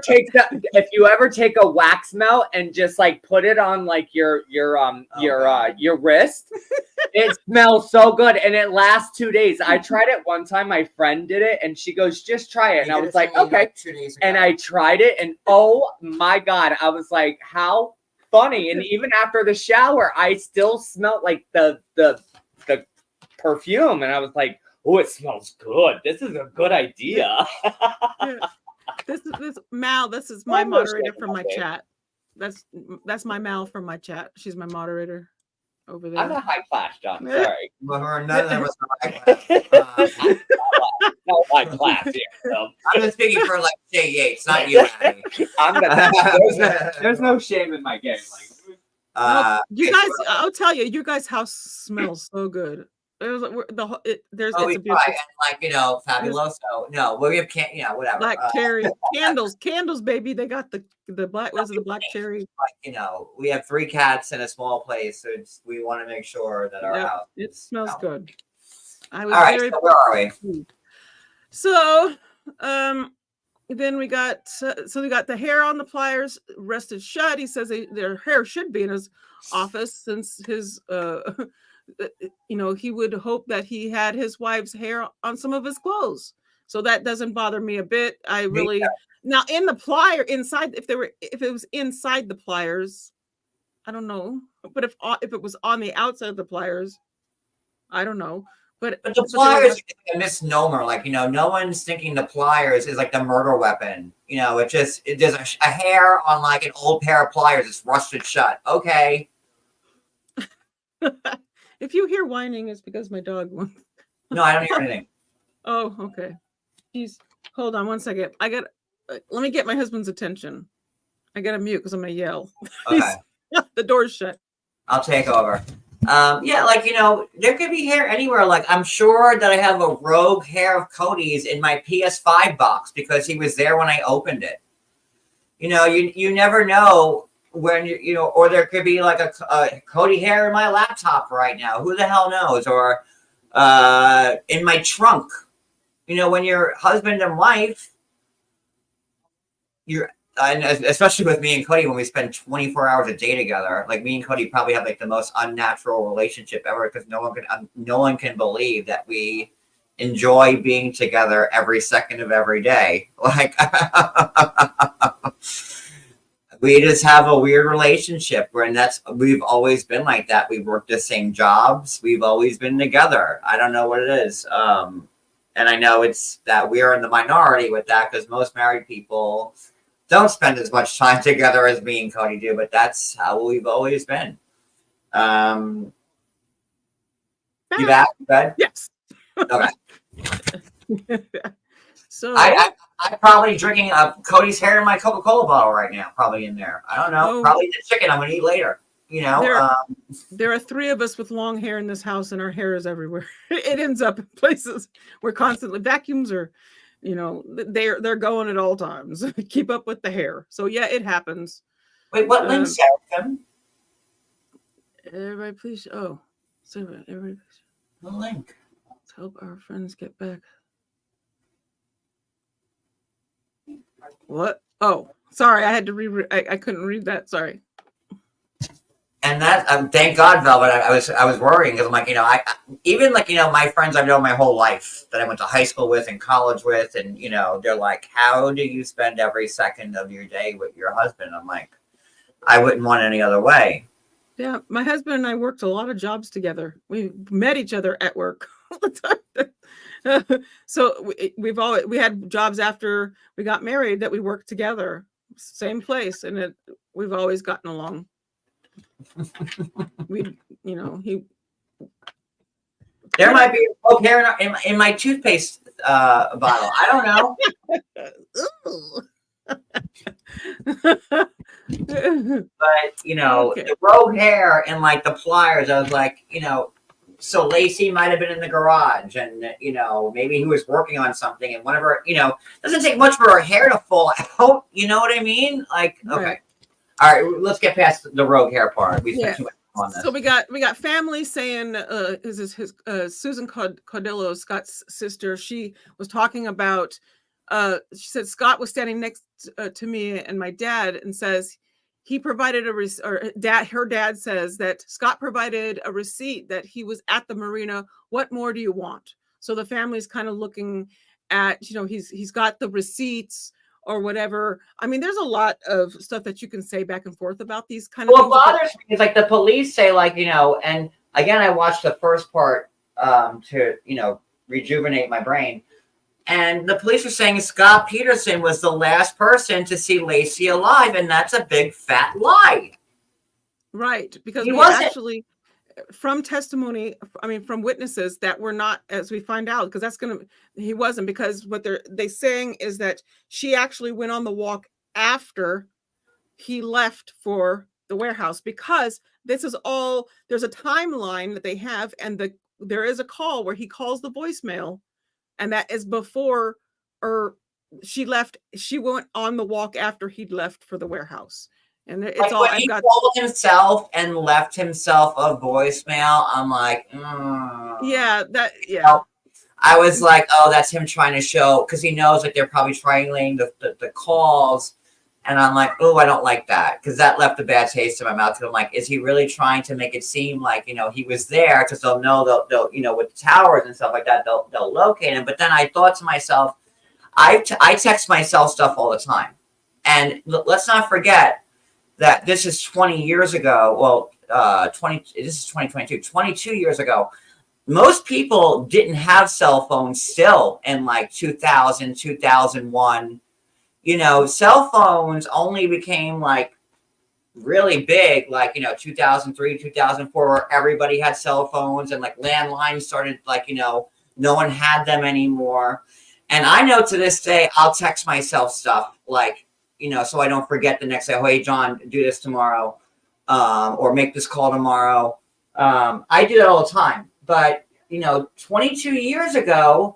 take a wax melt and just like put it on like your wrist, it smells so good and it lasts 2 days. I tried it one time. My friend did it and she goes, "Just try it." And I was like, "Okay." 2 days ago. And I tried it and oh my god, I was like, "How funny!" And even after the shower, I still smelled like the perfume, and I was like, "Oh, it smells good. This is a good idea." Yeah. This Mal. This is my moderator from my chat. That's my Mal from my chat. She's my moderator over there. I'm not high class, John. Sorry. Well, we're none of us are high class. No high class here. So I'm just speaking for like Jay Yates, not you, Addi. there's no shame in my game. Like, You guys, I'll tell you, your guys' house smells so good. There's we it's a try, beautiful and like Fabuloso. No, we have can't, whatever. black cherry candles, baby. They got the black. Was it the black cherry? Like we have 3 cats in a small place, so we want to make sure that our Yep, house. it smells good. I was All right, very so where are we? pleased. So, then we got the hair on the pliers rested shut. He says their hair should be in his office since his he would hope that he had his wife's hair on some of his clothes. So that doesn't bother me a bit. I really now in the plier inside, if it was inside the pliers, I don't know. But if it was on the outside of the pliers, I don't know. But the pliers is a misnomer. Like, no one's thinking the pliers is like the murder weapon. There's a hair on like an old pair of pliers. It's rusted shut. Okay. If you hear whining, it's because my dog wants. No, I don't hear anything. Oh, okay. Jeez. Hold on 1 second. Let me get my husband's attention. I got to mute because I'm going to yell. Okay. The door's shut. I'll take over. There could be hair anywhere. Like, I'm sure that I have a rogue hair of Cody's in my PS5 box because he was there when I opened it. You never know when or there could be like a Cody hair in my laptop right now. Who the hell knows? Or in my trunk. When you're husband and wife, and especially with me and Cody, when we spend 24 hours a day together, like me and Cody probably have like the most unnatural relationship ever because no one can believe that we enjoy being together every second of every day. Like, we just have a weird relationship we've always been like that. We work the same jobs. We've always been together. I don't know what it is. And I know it's that we're in the minority with that because most married people don't spend as much time together as me and Cody do, but that's how we've always been. You back? Good? Yes. Okay. So I'm probably drinking Cody's hair in my Coca-Cola bottle right now, probably in there. I don't know. Oh. Probably the chicken I'm going to eat later. There are 3 of us with long hair in this house, and our hair is everywhere. It ends up in places where constantly vacuums are, they're going at all times. Keep up with the hair. So yeah, it happens. Wait, what link, Sarah? Everybody, please. Oh, so everybody, please. The link. Let's help our friends get back. What? Oh, sorry. I had to read. I couldn't read that. Sorry. And that, thank God, Velvet. I was worrying because I'm like, even like, my friends I've known my whole life that I went to high school with and college with, and they're like, how do you spend every second of your day with your husband? I'm like, I wouldn't want any other way. Yeah, my husband and I worked a lot of jobs together. We met each other at work all the time. So we had jobs after we got married that we worked together, same place, and we've always gotten along. There might be a hair in my toothpaste bottle. I don't know. But Okay. the rogue hair and like the pliers, I was like, so Lacey might have been in the garage, and maybe he was working on something, and whatever, doesn't take much for her hair to fall out. You know what I mean? Like, okay, Right. all right, let's get past the rogue hair part. We spent Yeah. too much time on this. So we got family saying, Susan Cordillo, Scott's sister. She was talking about. She said Scott was standing next to me and my dad, and says he provided her dad says that Scott provided a receipt that he was at the marina. What more do you want? So the family's kind of looking at, he's got the receipts or whatever. I mean, there's a lot of stuff that you can say back and forth about these kind of Well, things. what bothers me is like the police say, like, and again, I watched the first part to rejuvenate my brain. And the police are saying Scott Peterson was the last person to see Lacey alive, and that's a big fat lie. Right, because He we wasn't. actually, from testimony, from witnesses that were not, as we find out, because he wasn't, because what they saying is that she actually went on the walk after he left for the warehouse, because this is all, there's a timeline that they have, and there is a call where he calls the voicemail, and that is before, or she left. She went on the walk after he'd left for the warehouse, and it's Like all when I've he got. called himself and left himself a voicemail, I'm like, Yeah, I was like, oh, that's him trying to show, because he knows like they're probably triangulating the calls. And I'm like, oh, I don't like that, because that left a bad taste in my mouth. Because I'm like, is he really trying to make it seem like, he was there, because they'll know, they'll with the towers and stuff like that, they'll locate him. But then I thought to myself, I text myself stuff all the time. And let's not forget that this is 20 years ago. Well, this is 2022, 22 years ago. Most people didn't have cell phones still in like 2000, 2001. Cell phones only became like really big, like, 2003, 2004, where everybody had cell phones, and like landlines started, like, no one had them anymore. And I know to this day, I'll text myself stuff like, so I don't forget the next day, oh, hey, John, do this tomorrow, or make this call tomorrow. I do that all the time. But, 22 years ago,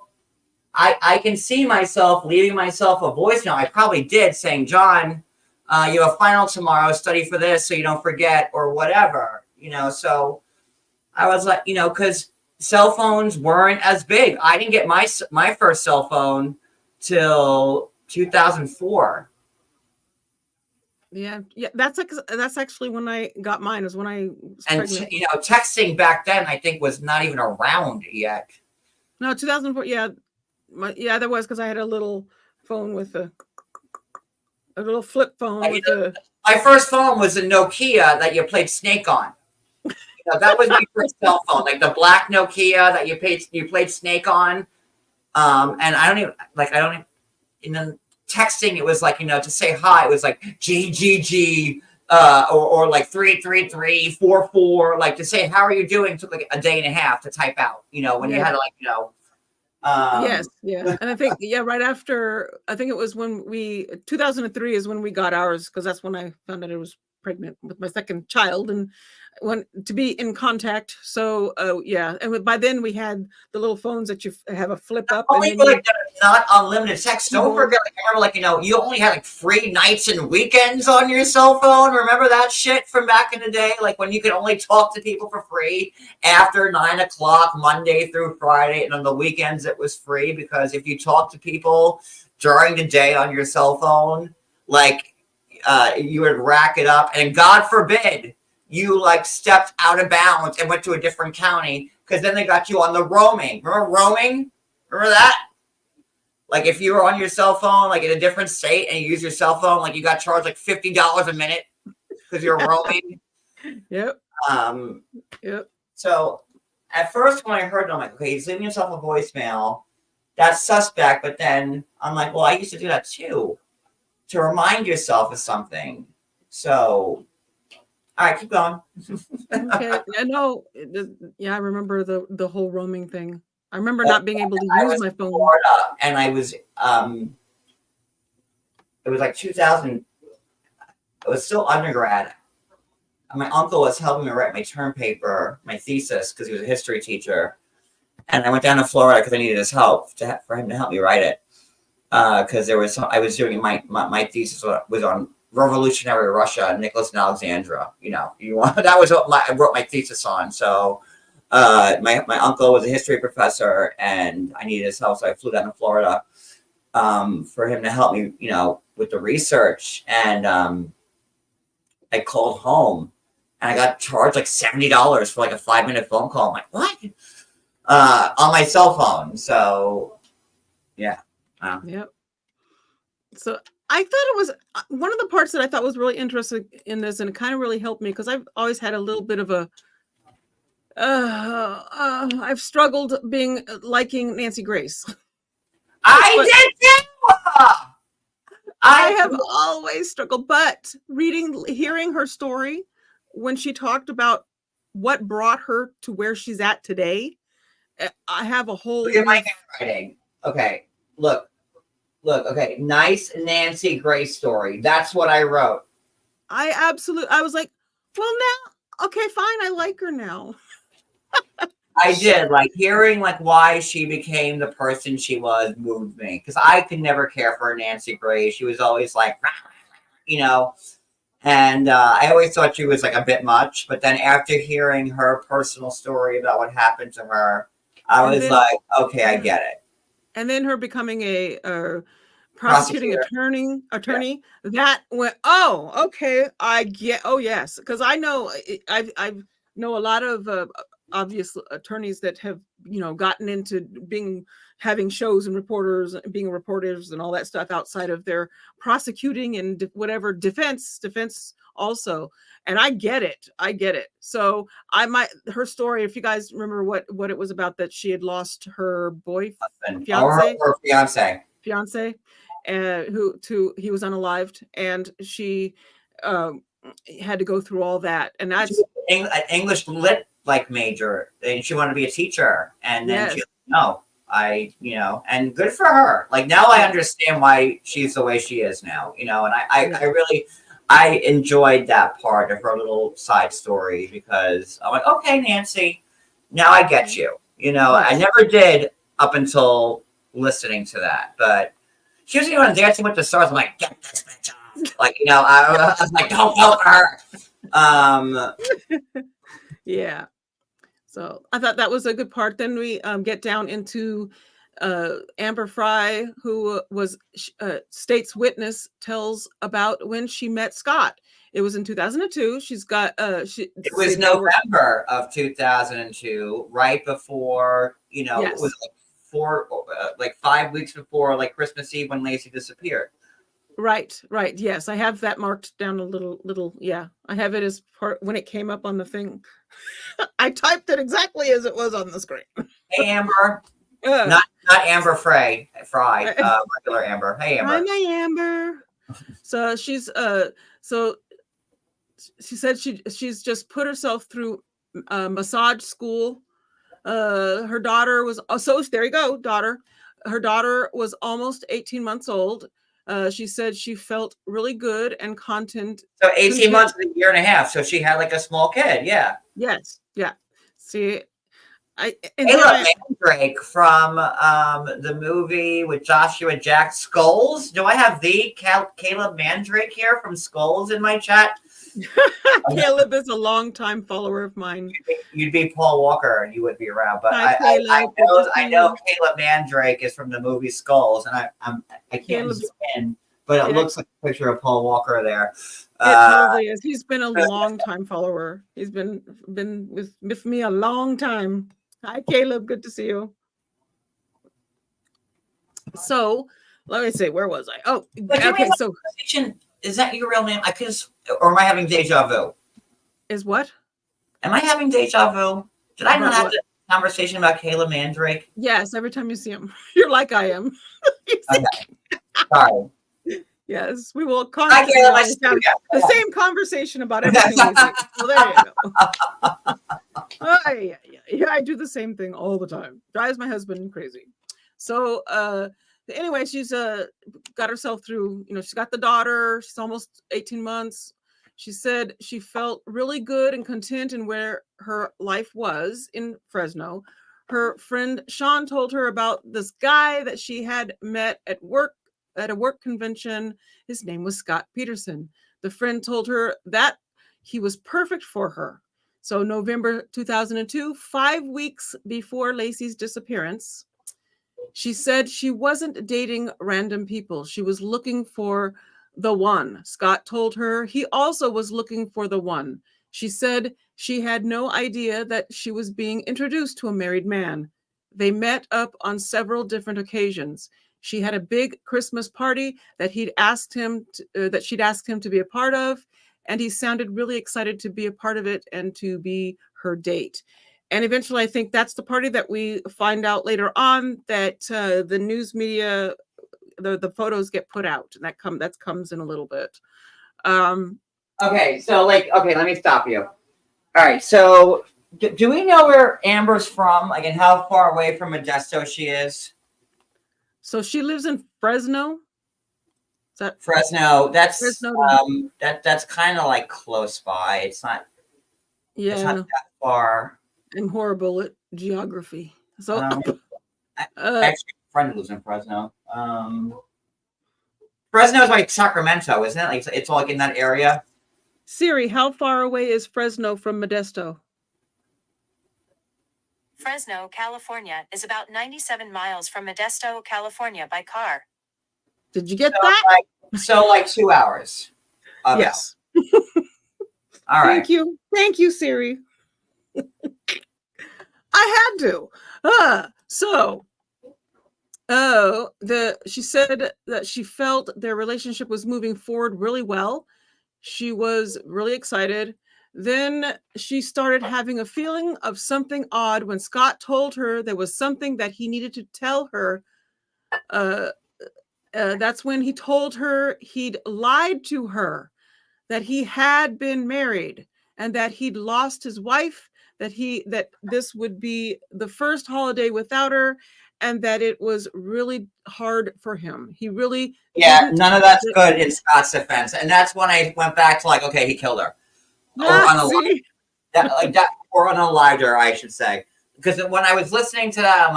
I can see myself leaving myself a voicemail. I probably did, saying, John, you have a final tomorrow, study for this so you don't forget, or whatever, So I was like, because cell phones weren't as big. I didn't get my first cell phone till 2004. Yeah. That's actually when I got mine. Is when I was pregnant. Texting back then, I think, was not even around yet. No, 2004. Yeah. That was, because I had a little phone with a little flip phone my first phone was a Nokia that you played Snake on. That was my first cell phone, like the black Nokia that you played Snake on. And and then texting, it was like, to say hi, it was like GGG, or like 33344, like to say, how are you doing, took like a day and a half to type out, when you had to, like, yes, yeah. And I think, right after, I think it was when 2003 is when we got ours, because that's when I found out I was pregnant with my second child, and to be in contact. So, and by then we had the little phones that you have a flip up. Only for like not unlimited text. Don't forget, like, I remember, like, you only had like free nights and weekends on your cell phone. Remember that shit from back in the day? Like when you could only talk to people for free after 9 o'clock, Monday through Friday. And on the weekends it was free, because if you talk to people during the day on your cell phone, like, you would rack it up, and God forbid you like stepped out of bounds and went to a different county, because then they got you on the roaming. Remember roaming? Remember that? Like if you were on your cell phone, like in a different state, and you use your cell phone, like you got charged like $50 a minute because you're roaming. Yep. Yep. So at first when I heard it, I'm like, okay, he's leaving himself a voicemail. That's suspect. But then I'm like, well, I used to do that too, to remind yourself of something. So, all right, keep going. Okay. I know. Yeah, I remember the whole roaming thing. I remember not being able to I use was my in phone. Florida, and I was it was like 2000. I was still undergrad. And my uncle was helping me write my term paper, my thesis, because he was a history teacher. And I went down to Florida because I needed his help for him to help me write it. Because there was I was doing my thesis was on revolutionary Russia, Nicholas and Alexandra. That was what I wrote my thesis on. So my uncle was a history professor, and I needed his help, so I flew down to Florida for him to help me, with the research. And I called home, and I got charged like $70 for like a 5-minute phone call. I'm like, what? On my cell phone. So, yeah. Yep. So I thought it was one of the parts that I thought was really interesting in this, and it kind of really helped me because I've always had a little bit of a. I've struggled liking Nancy Grace. I did too. I have always struggled, but hearing her story when she talked about what brought her to where she's at today, I have a whole. Look at my handwriting. Okay, look. Okay, nice Nancy Grace story. That's what I wrote. I was like, well, now, okay, fine, I like her now. I did, like, hearing like why she became the person she was moved me, because I could never care for Nancy Grace. She was always like, and I always thought she was like a bit much. But then after hearing her personal story about what happened to her, I was like, okay, I get it. And then her becoming a prosecuting attorney that went, oh, okay, I get. Oh, yes, because I know I know a lot of obvious attorneys that have gotten into having shows and being reporters and all that stuff outside of their prosecuting and whatever defense also. And I get it. So her story, if you guys remember what it was about, that she had lost her fiance, he was unalived, and she had to go through all that. And that's an English lit major, and she wanted to be a teacher, and then she and good for her. Like, now I understand why she's the way she is now, and I enjoyed that part of her little side story, because I'm like, okay, Nancy, now I get you. I never did up until listening to that, but she was on Dancing with the Stars. I'm like, get this bitch off. Like, I was like, don't vote for her. Yeah. So I thought that was a good part. Then we get down into Amber Fry, who was state's witness, tells about when she met Scott. It was in 2002. It was November of 2002, right before, yes. It was 5 weeks before Christmas Eve, when Lacey disappeared. Right. Yes, I have that marked down a little. Yeah, I have it as part when it came up on the thing. I typed it exactly as it was on the screen. Hey, Amber. Not Amber Fry, regular Amber. Hey, Amber. Hi, Amber. So she's so she said she's just put herself through massage school. Her daughter was there you go, daughter. Her daughter was almost 18 months old. She said she felt really good and content. So 18 months and a year and a half. So she had like a small kid. Yeah. Yes. Yeah. See, Caleb Mandrake from the movie with Joshua Jack, Skulls. Do I have Caleb Mandrake here from Skulls in my chat? Caleb is a longtime follower of mine. You'd be Paul Walker, and you would be around. But Hi, I know Caleb Mandrake is from the movie Skulls, and I can't zoom in, but it looks like a picture of Paul Walker there. It totally is. He's been a long-time follower. He's been with me a long time. Hi, Caleb. Good to see you. So let me see. Where was I? Oh, okay. So is that your real name? Or am I having deja vu? Is what? Am I having deja vu? Did I not have the conversation about Caleb Mandrake? Yes. Every time you see him, you're like I am. Okay. Sorry. Yes, we will I constantly can't always have the same conversation about everything we do. Well, there you go. Yeah, I do the same thing all the time. Drives my husband crazy. So anyway, she's got herself through, she's got the daughter, she's almost 18 months. She said she felt really good and content in where her life was in Fresno. Her friend Sean told her about this guy that she had met at a work convention. His name was Scott Peterson. The friend told her that he was perfect for her. So November 2002, 5 weeks before Lacey's disappearance, she said she wasn't dating random people. She was looking for the one. Scott told her he also was looking for the one. She said she had no idea that she was being introduced to a married man. They met up on several different occasions. She had a big Christmas party that she'd asked him to be a part of, and he sounded really excited to be a part of it and to be her date. And eventually, I think that's the party that we find out later on that the news media, the photos get put out, and that comes in a little bit. Okay, so okay, let me stop you. All right, so do we know where Amber's from? Like, and how far away from Modesto she is? So she lives in Fresno. Is that Fresno? That's Fresno? That's kind of like close by. It's not that far. I'm horrible at geography. So actually, a friend who lives in Fresno. Fresno is like Sacramento, isn't it? Like it's like in that area. Siri, how far away is Fresno from Modesto? Fresno, California is about 97 miles from Modesto, California by car. Did you get that? Like 2 hours. Yes. All right. Thank you, Siri. I had to. She said that she felt their relationship was moving forward really well. She was really excited. Then she started having a feeling of something odd when Scott told her there was something that he needed to tell her. That's when he told her he'd lied to her, that he had been married and that he'd lost his wife, that this would be the first holiday without her, and that it was really hard for him. He really none of that's good in Scott's defense, and that's when I went back to okay, he killed her, or unalived her, I should say, because when I was listening to that, I'm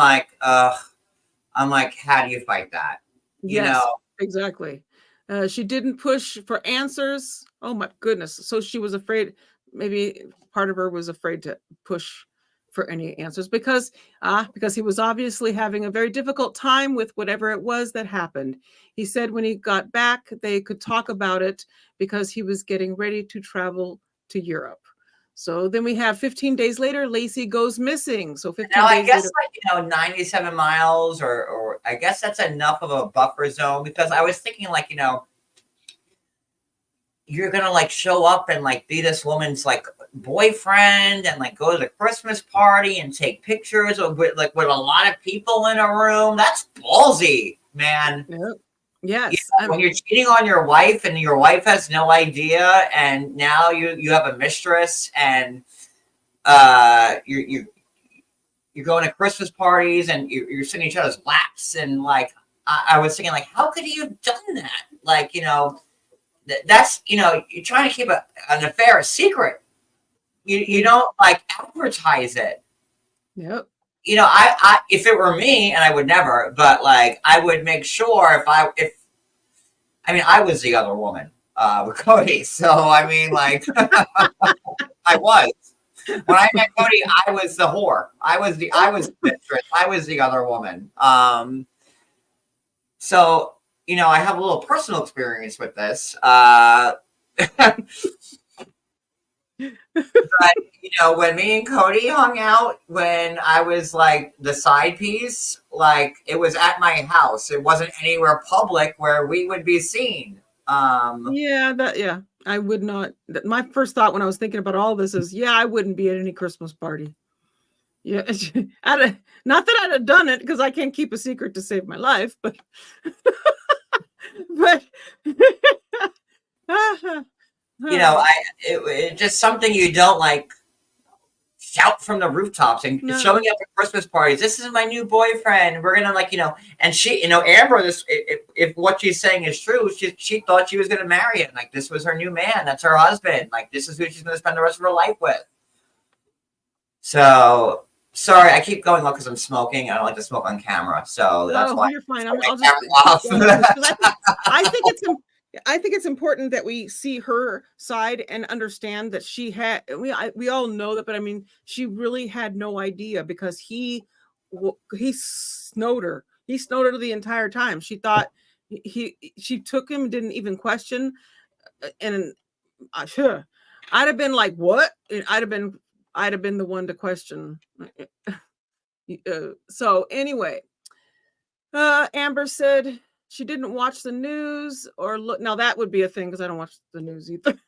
like, how do you fight that? Exactly. She didn't push for answers. Oh my goodness! So she was afraid. Maybe part of her was afraid to push for any answers because he was obviously having a very difficult time with whatever it was that happened. He said when he got back, they could talk about it because he was getting ready to travel to Europe. So then we have 15 days later, Lacey goes missing. So 15 now, days I guess later, 97 miles or I guess that's enough of a buffer zone, because I was thinking you're gonna show up and be this woman's boyfriend and go to the Christmas party and take pictures with a lot of people in a room. That's ballsy, man. Yep. Yes. When you're cheating on your wife and your wife has no idea, and now you have a mistress, and you're going to Christmas parties and you're sitting in each other's laps, and I was thinking how could he have done that? That's you're trying to keep an affair a secret. You don't advertise it. Yep. I if it were me, and I would never, but I would make sure I was the other woman with Cody. So I was. When I met Cody, I was the whore. I was the mistress. I was the other woman. So I have a little personal experience with this. But when me and Cody hung out, when I was the side piece, it was at my house. It wasn't anywhere public where we would be seen. I would not. My first thought when I was thinking about all this is, I wouldn't be at any Christmas party. Yeah, not that I'd have done it because I can't keep a secret to save my life, but But It's just something you don't like shout from the rooftops and No. showing up at Christmas parties. This is my new boyfriend. We're gonna and she, Amber. If what she's saying is true, she thought she was gonna marry him. Like this was her new man. That's her husband. Like this is who she's gonna spend the rest of her life with. So sorry, I keep going up because I'm smoking. I don't like to smoke on camera, so that's why. You're fine. I'll just. Off. I think it's important that we see her side and understand that she had. We all know that, but I mean, she really had no idea because he snowed her. He snowed her the entire time. She thought she took him, didn't even question, and I'd have been like, what? I'd have been the one to question. So anyway, Amber said she didn't watch the news or look. Now that would be a thing because I don't watch the news either.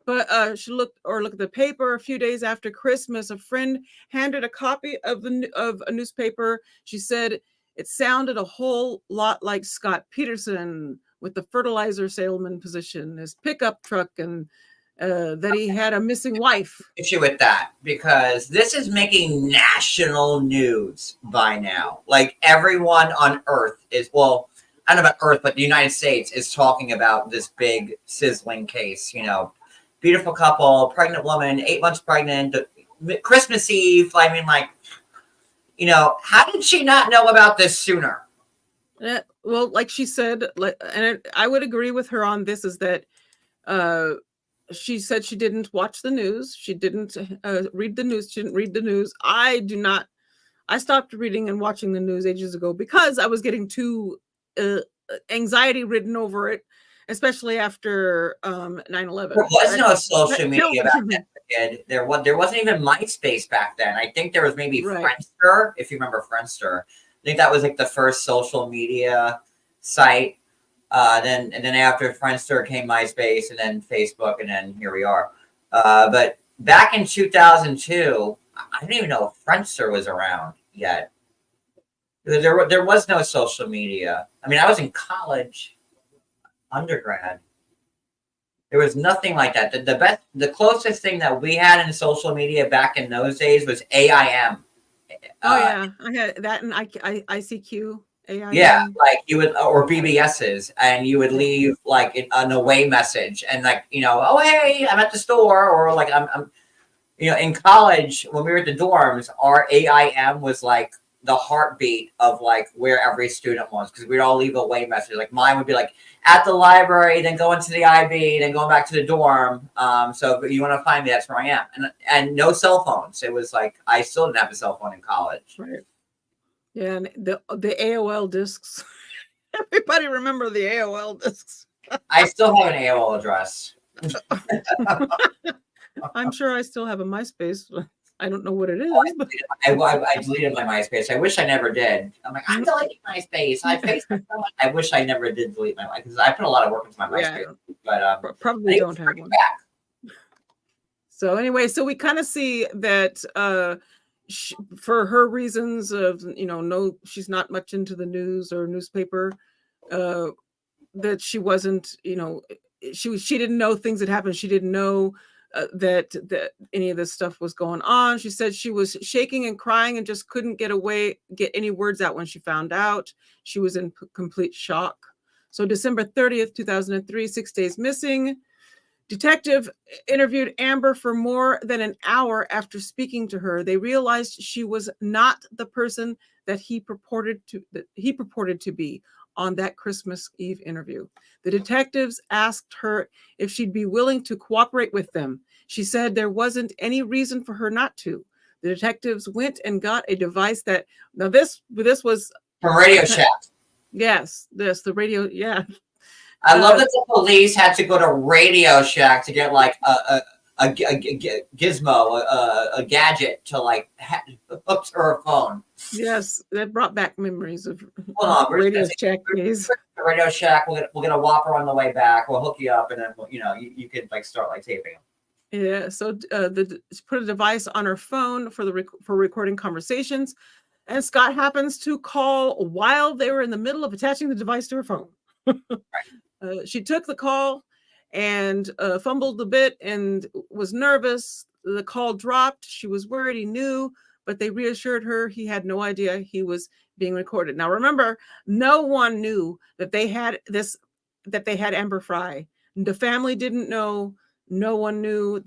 But she looked at the paper a few days after Christmas. A friend handed a copy of a newspaper. She said it sounded a whole lot like Scott Peterson with the fertilizer salesman position, his pickup truck, and that he had a missing wife. Issue with that because this is making national news by now. Like everyone on Earth is, well, I don't know about Earth, but the United States is talking about this big sizzling case. Beautiful couple, pregnant woman, 8 months pregnant, Christmas Eve. I mean, like, how did she not know about this sooner? Well, like she said, and I would agree with her on this, is that she said she didn't watch the news. She didn't read the news. She didn't read the news. I stopped reading and watching the news ages ago because I was getting too anxiety ridden over it, especially after 9/11. There was no social media back then. There wasn't even MySpace back then. I think there was maybe Friendster, if you remember Friendster. I think that was like the first social media site. Then after Friendster came MySpace, and then Facebook, and then here we are. But back in 2002, I didn't even know if Friendster was around yet. There was no social media. I mean, I was in college, undergrad. There was nothing like that. The closest thing that we had in social media back in those days was AIM. I had that, and ICQ. AIM. Yeah, like you would, or BBSs, and you would leave like an away message, and like oh hey, I'm at the store, or like I'm in college when we were at the dorms, our AIM was like the heartbeat of like where every student was, because we'd all leave away messages. Like mine would be like at the library, then going to the IB, then going back to the dorm. So if you want to find me, that's where I am, and no cell phones. It was like I still didn't have a cell phone in college. Right. Yeah, and the AOL discs. Everybody remember the AOL discs. I still have an AOL address. I'm sure I still have a MySpace. I don't know what it is. But... I deleted my MySpace. I wish I never did. I'm like, I'm deleting MySpace. I wish I never did delete my MySpace because I put a lot of work into my MySpace. But probably don't have one. Back. So anyway, so we kind of see that for her reasons of no, she's not much into the news or newspaper, that she wasn't, she didn't know things had happened. She didn't know that any of this stuff was going on. She said she was shaking and crying and just couldn't get any words out when she found out. She was in complete shock. So December 30th, 2003, 6 days missing. Detective interviewed Amber for more than an hour after speaking to her. They realized she was not the person that he purported to be on that Christmas Eve interview. The detectives asked her if she'd be willing to cooperate with them. She said there wasn't any reason for her not to. The detectives went and got a device that, now this was from Radio Shack. Yes, the radio, yeah. I love that the police had to go to Radio Shack to get like a gizmo, a gadget to like hook to her phone. Yes, that brought back memories of Radio Shack days. Radio Shack, we'll get a Whopper on the way back. We'll hook you up, and then you could like start like taping. Yeah, so put a device on her phone for recording conversations, and Scott happens to call while they were in the middle of attaching the device to her phone. She took the call and fumbled a bit and was nervous. The call dropped. She was worried. He knew, but they reassured her he had no idea he was being recorded. Now, remember, no one knew that they had Amber Fry. The family didn't know. No one knew.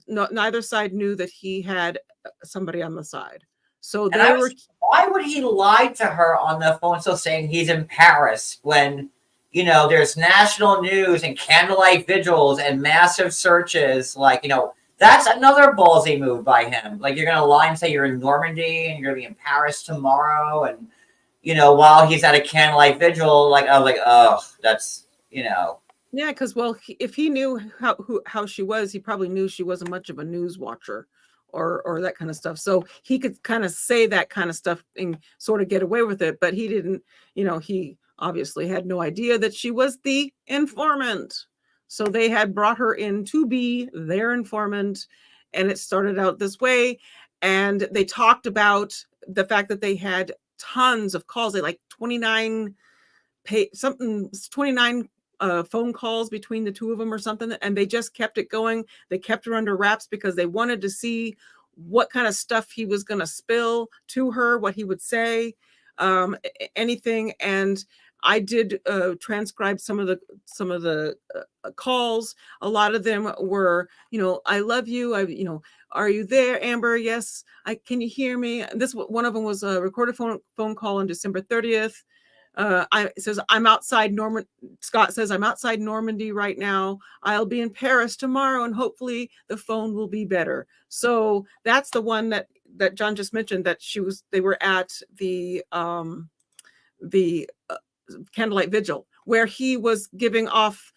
Neither side knew that he had somebody on the side. So why would he lie to her on the phone still saying he's in Paris when, there's national news and candlelight vigils and massive searches? Like, that's another ballsy move by him. Like, you're going to lie and say you're in Normandy and you're going to be in Paris tomorrow. And, while he's at a candlelight vigil, like, I was like, oh, that's, Yeah, because if he knew how she was, he probably knew she wasn't much of a news watcher or that kind of stuff. So he could kind of say that kind of stuff and sort of get away with it. But he didn't, he obviously had no idea that she was the informant. So they had brought her in to be their informant, and it started out this way. And they talked about the fact that they had tons of calls. They like 29 phone calls between the two of them or something, and they just kept it going. They kept her under wraps because they wanted to see what kind of stuff he was going to spill to her, what he would say, anything. And I did transcribe some of the calls. A lot of them were, I love you. Are you there, Amber? Yes. Can you hear me? One of them was a recorded phone call on December 30th. Scott says, I'm outside Normandy right now. I'll be in Paris tomorrow, and hopefully the phone will be better. So that's the one that John just mentioned, that they were at the candlelight vigil, where he was giving off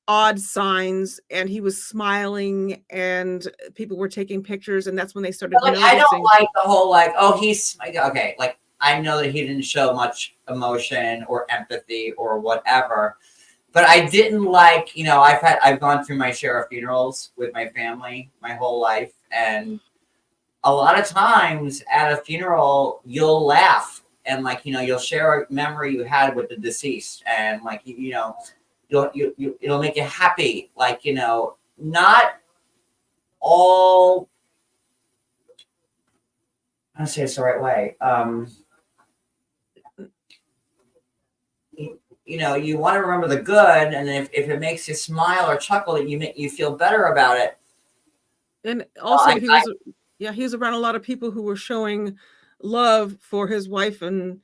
odd signs and he was smiling and people were taking pictures, and that's when they started noticing. I don't like the whole okay, like, I know that he didn't show much emotion or empathy or whatever, but I didn't like, I've gone through my share of funerals with my family my whole life. And a lot of times at a funeral, you'll laugh and you'll share a memory you had with the deceased. And it'll make you happy. Not all, I don't say it's the right way. You want to remember the good, and if it makes you smile or chuckle, you feel better about it. And also, he was around a lot of people who were showing love for his wife and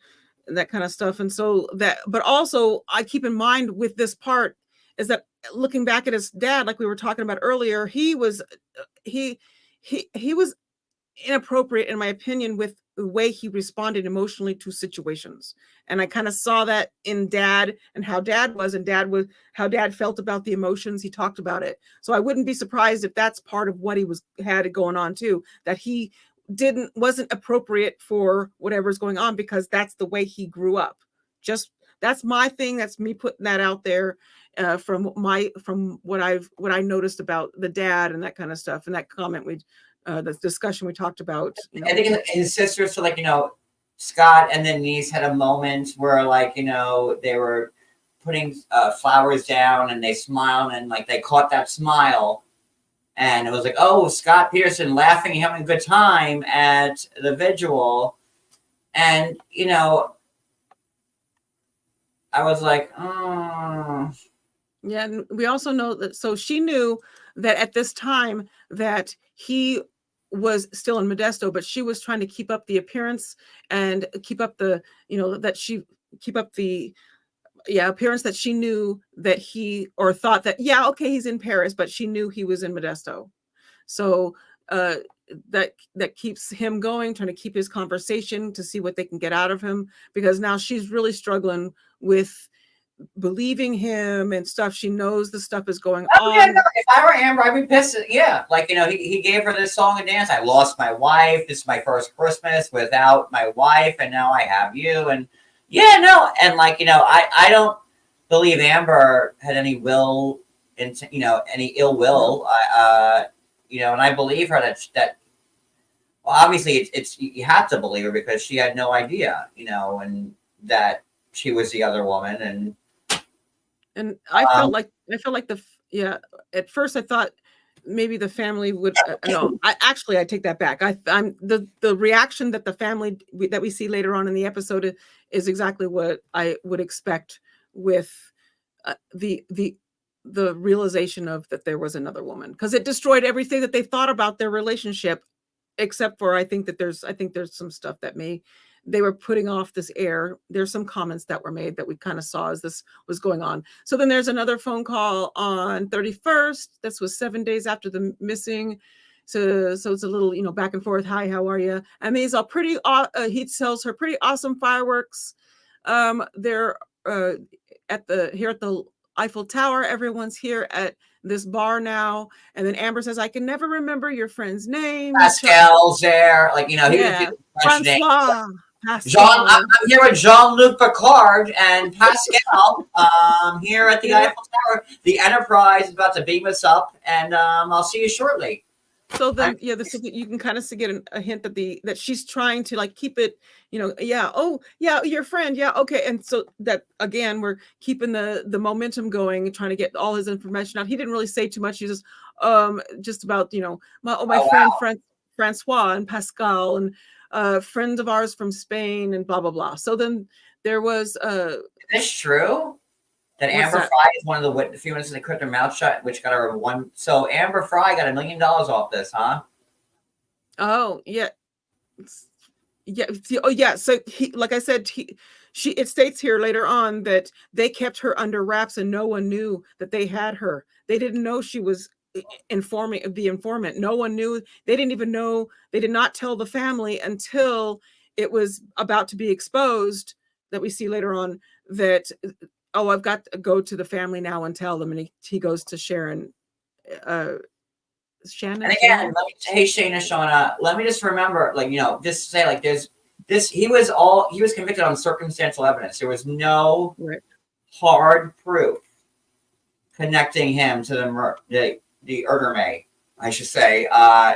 that kind of stuff. And so but also I keep in mind with this part is that looking back at his dad, like we were talking about earlier, he was inappropriate, in my opinion, with the way he responded emotionally to situations. And I kind of saw that in Dad and how Dad was, and how Dad felt about the emotions. He talked about it. So I wouldn't be surprised if that's part of what he had going on too, that he wasn't appropriate for whatever's going on, because that's the way he grew up. That's my thing. That's me putting that out there from what I noticed about the dad and that kind of stuff. And that comment the discussion we talked about. I think his sisters, so Scott and the niece had a moment where they were putting flowers down and they smiled and they caught that smile. And it was like, oh, Scott Peterson laughing, having a good time at the vigil. And, I was like, oh. Yeah, and we also know that, so she knew that at this time that he was still in Modesto, but she was trying to keep up the appearance and keep up the, appearance that she knew that or thought that, okay, he's in Paris, but she knew he was in Modesto. So that keeps him going, trying to keep his conversation to see what they can get out of him, because now she's really struggling with believing him and stuff. She knows the stuff is going on. Yeah, if I were Amber, I'd be pissed. Yeah, he gave her this song and dance. I lost my wife. This is my first Christmas without my wife, and now I have you. And I don't believe Amber had any any ill will. And I believe her that. Well, obviously, it's you have to believe her because she had no idea, and that she was the other woman, and And I felt like yeah. At first, I thought maybe the family would no. I take that back. I'm the reaction that the family that we see later on in the episode is exactly what I would expect with the realization of that there was another woman, because it destroyed everything that they thought about their relationship, except for I think there's some stuff that they were putting off this air. There's some comments that were made that we kind of saw as this was going on. So then there's another phone call on 31st. This was 7 days after the missing. So it's a little, back and forth. Hi, how are you? And these are pretty, he sells her pretty awesome fireworks. They're at the Eiffel Tower. Everyone's here at this bar now. And then Amber says, I can never remember your friend's name. Pascal's there. He was Francois. I'm here with Jean-Luc Picard and Pascal here at the Eiffel Tower. The Enterprise is about to beam us up, and I'll see you shortly. So then, you can kind of get a hint that she's trying to keep it, your friend, okay, and so that again we're keeping the momentum going, and trying to get all his information out. He didn't really say too much. He just about my friend Francois and Pascal and friends of ours from Spain and blah blah blah. So then there was is this true? That Amber Fry is one of the witnesses that kept their mouth shut, which got her one. So Amber Fry got $1 million off this, huh? Oh yeah, yeah. Oh yeah. So like I said, it states here later on that they kept her under wraps and no one knew that they had her. They didn't know she was the informant. No one knew. They didn't even know. They did not tell the family until it was about to be exposed. That we see later on that. Oh, I've got to go to the family now and tell them. And he goes to Sharon. Shannon. And again, hey Shana, Shauna, let me just remember, just say there's this. He was convicted on circumstantial evidence. There was no hard proof connecting him to the Erderme, I should say,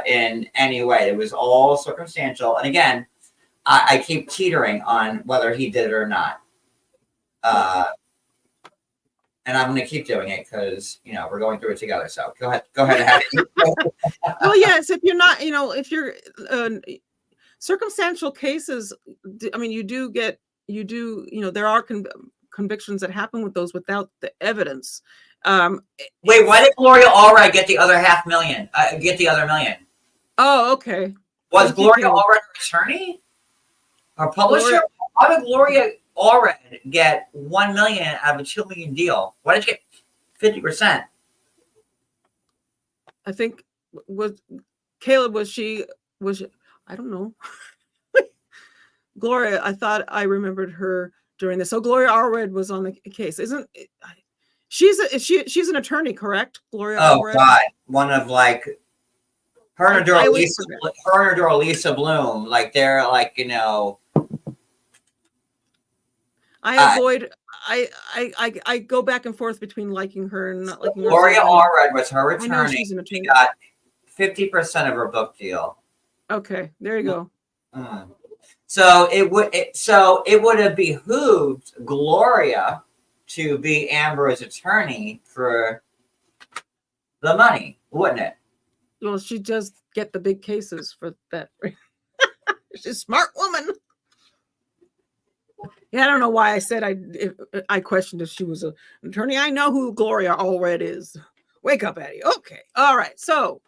in any way. It was all circumstantial. And again, I keep teetering on whether he did it or not. And I'm going to keep doing it because, we're going through it together. So go ahead and have it. Well, yes, if you're not, if you're circumstantial cases, I mean, there are convictions that happen with those without the evidence. Wait, why did Gloria Allred get the other $500,000? Get the other $1 million? Oh, okay. Was Gloria Allred an attorney or publisher? Why did Gloria Allred get $1 million out of a $2 million deal? Why did you get 50%? I think Caleb was I don't know. Gloria, I thought I remembered her during this. So Gloria Allred was on the case, isn't it? She's an attorney, correct? Gloria Allred? God, one of her and Doralisa Bloom, they're I go back and forth between liking her and not liking her. Gloria Allred was her attorney. I know she's an attorney. She got 50% of her book deal. Okay, there you go. So it would have behooved Gloria to be Amber's attorney for the money, wouldn't it? Well, she does get the big cases for that. She's a smart woman. Yeah, I don't know why I said I questioned if she was an attorney. I know who Gloria Allred is. Wake up, Addi. Okay. All right. So,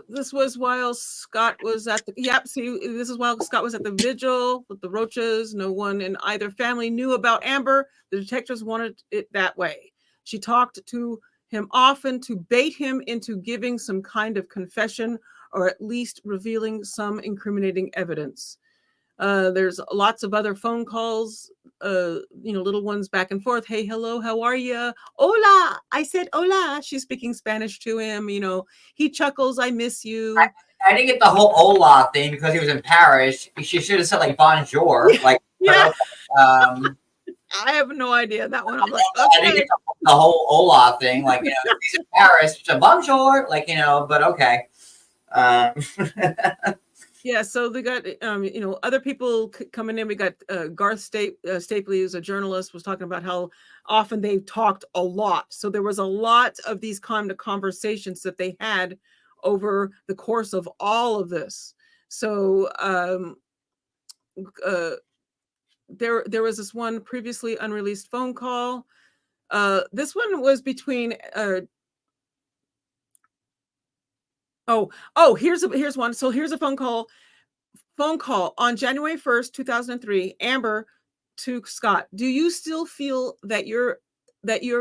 this was while Scott was at this is while Scott was at the vigil with the Roaches. No one in either family knew about Amber. The detectives wanted it that way. She talked to him often to bait him into giving some kind of confession or at least revealing some incriminating evidence. There's lots of other phone calls, little ones back and forth. Hey, hello, how are you? Hola. I said, hola. She's speaking Spanish to him. He chuckles. I miss you. I didn't get the whole hola thing because he was in Paris. She should have said bonjour. Yeah. I have no idea that one. I'm like, okay. I didn't get the whole hola thing. He's in Paris. It's a bonjour. But okay. Yeah, so they got other people coming in. We got Garth Stapley, who's a journalist, was talking about how often they talked a lot. So there was a lot of these kind of conversations that they had over the course of all of this. So there was this one previously unreleased phone call. This one was between here's one. So here's a phone call on January 1st, 2003, Amber to Scott. Do you still feel that you're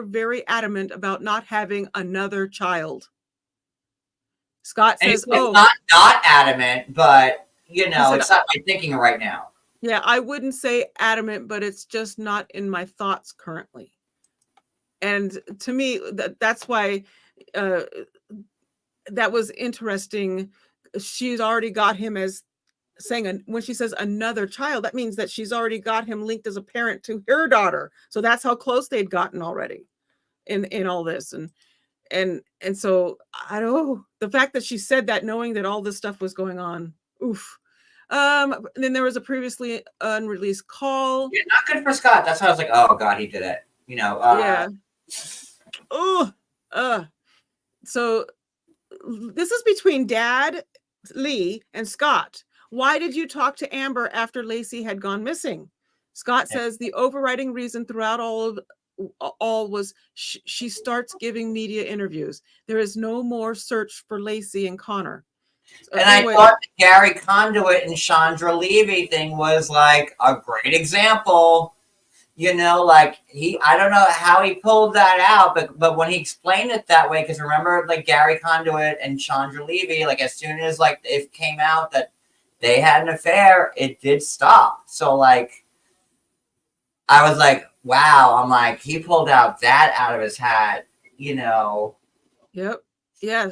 very adamant about not having another child? Scott says, not adamant, but said, it's not my thinking right now. Yeah, I wouldn't say adamant, but it's just not in my thoughts currently. And to me, that's why that was interesting. She's already got him as saying, when she says another child, that means that she's already got him linked as a parent to her daughter. So that's how close they'd gotten already in all this. And so I don't know, the fact that she said that knowing that all this stuff was going on. Oof. Then there was a previously unreleased call. Yeah, not good for Scott. That's why I was like, oh God, he did it. Yeah. So this is between Dad, Lee, and Scott. Why did you talk to Amber after Lacey had gone missing? Scott says the overriding reason throughout all was she starts giving media interviews. There is no more search for Lacey and Connor. And anyway, I thought the Gary Conduit and Chandra Levy thing was like a great example. Like I don't know how he pulled that out, but when he explained it that way, because remember, like Gary Conduit and Chandra Levy, like as soon as like it came out that they had an affair, it did stop. So like, I was like, wow. I'm like, he pulled out that out of his hat, Yep. Yeah.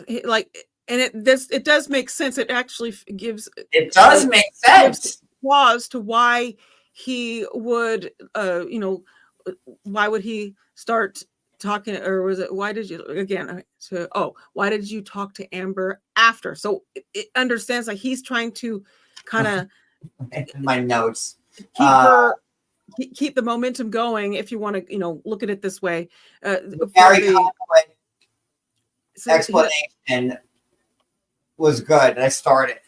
And it does make sense. It actually gives. It does make sense. Pause to why he would, why would he start talking, or was it, why did you, again, why did you talk to Amber after? So it understands, like, he's trying to kind of my notes keep the momentum going, if you want to look at it this way. Gary explanation was good. I started.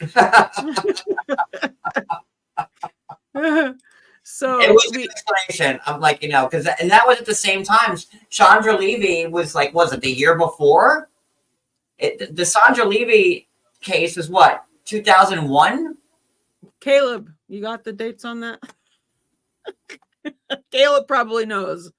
So it was an explanation. I'm like, because and that was at the same time. Chandra Levy was like, was it the year before? The Chandra Levy case was what, 2001? Caleb, you got the dates on that? Caleb probably knows.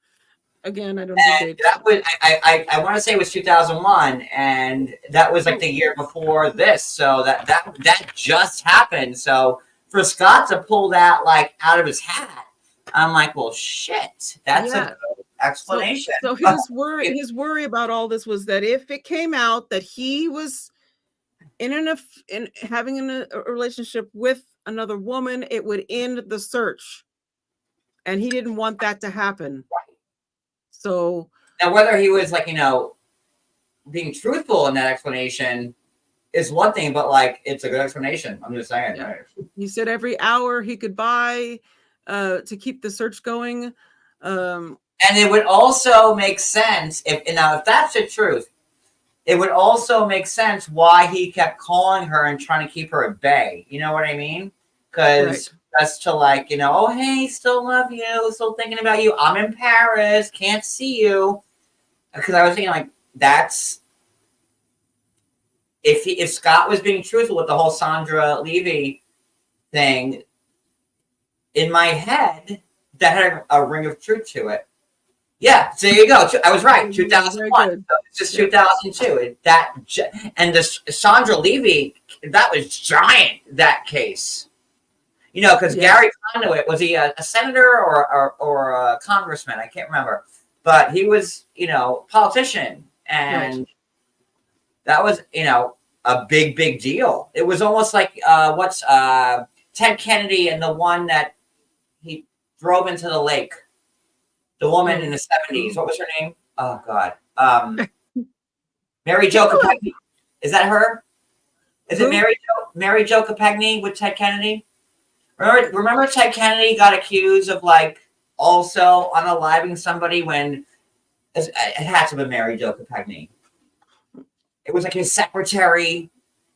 Again, I don't know dates. That was I want to say it was 2001, and that was like the year before this. So that just happened. So for Scott to pull that like out of his hat, I'm like, well, shit, that's a good explanation. So his worry about all this was that if it came out that he was in having a relationship with another woman, it would end the search, and he didn't want that to happen. Right. So now, whether he was like being truthful in that explanation is one thing, but like it's a good explanation. I'm just saying. Yeah. He said every hour he could buy to keep the search going. And it would also make sense if that's the truth, it would also make sense why he kept calling her and trying to keep her at bay. You know what I mean? Because that's to like, oh, hey, still love you, still thinking about you. I'm in Paris, can't see you. Because I was thinking like that's if Scott was being truthful with the whole Chandra Levy thing, in my head, that had a ring of truth to it. Yeah, so there you go. I was right. 2001. So it's just 2002. And the Chandra Levy, that was giant. That case, because Gary Conduit, was he a senator or a congressman? I can't remember, but he was, politician, and that was, a big deal. It was almost like Ted Kennedy and the one that he drove into the lake. The woman in the 70s. What was her name? Oh God. Mary Jo Kopechne. Is that her? Is Who? it Mary Jo Kopechne with Ted Kennedy? Remember Ted Kennedy got accused of like also unaliving somebody when it had to be Mary Jo Kopechne. It was like his secretary,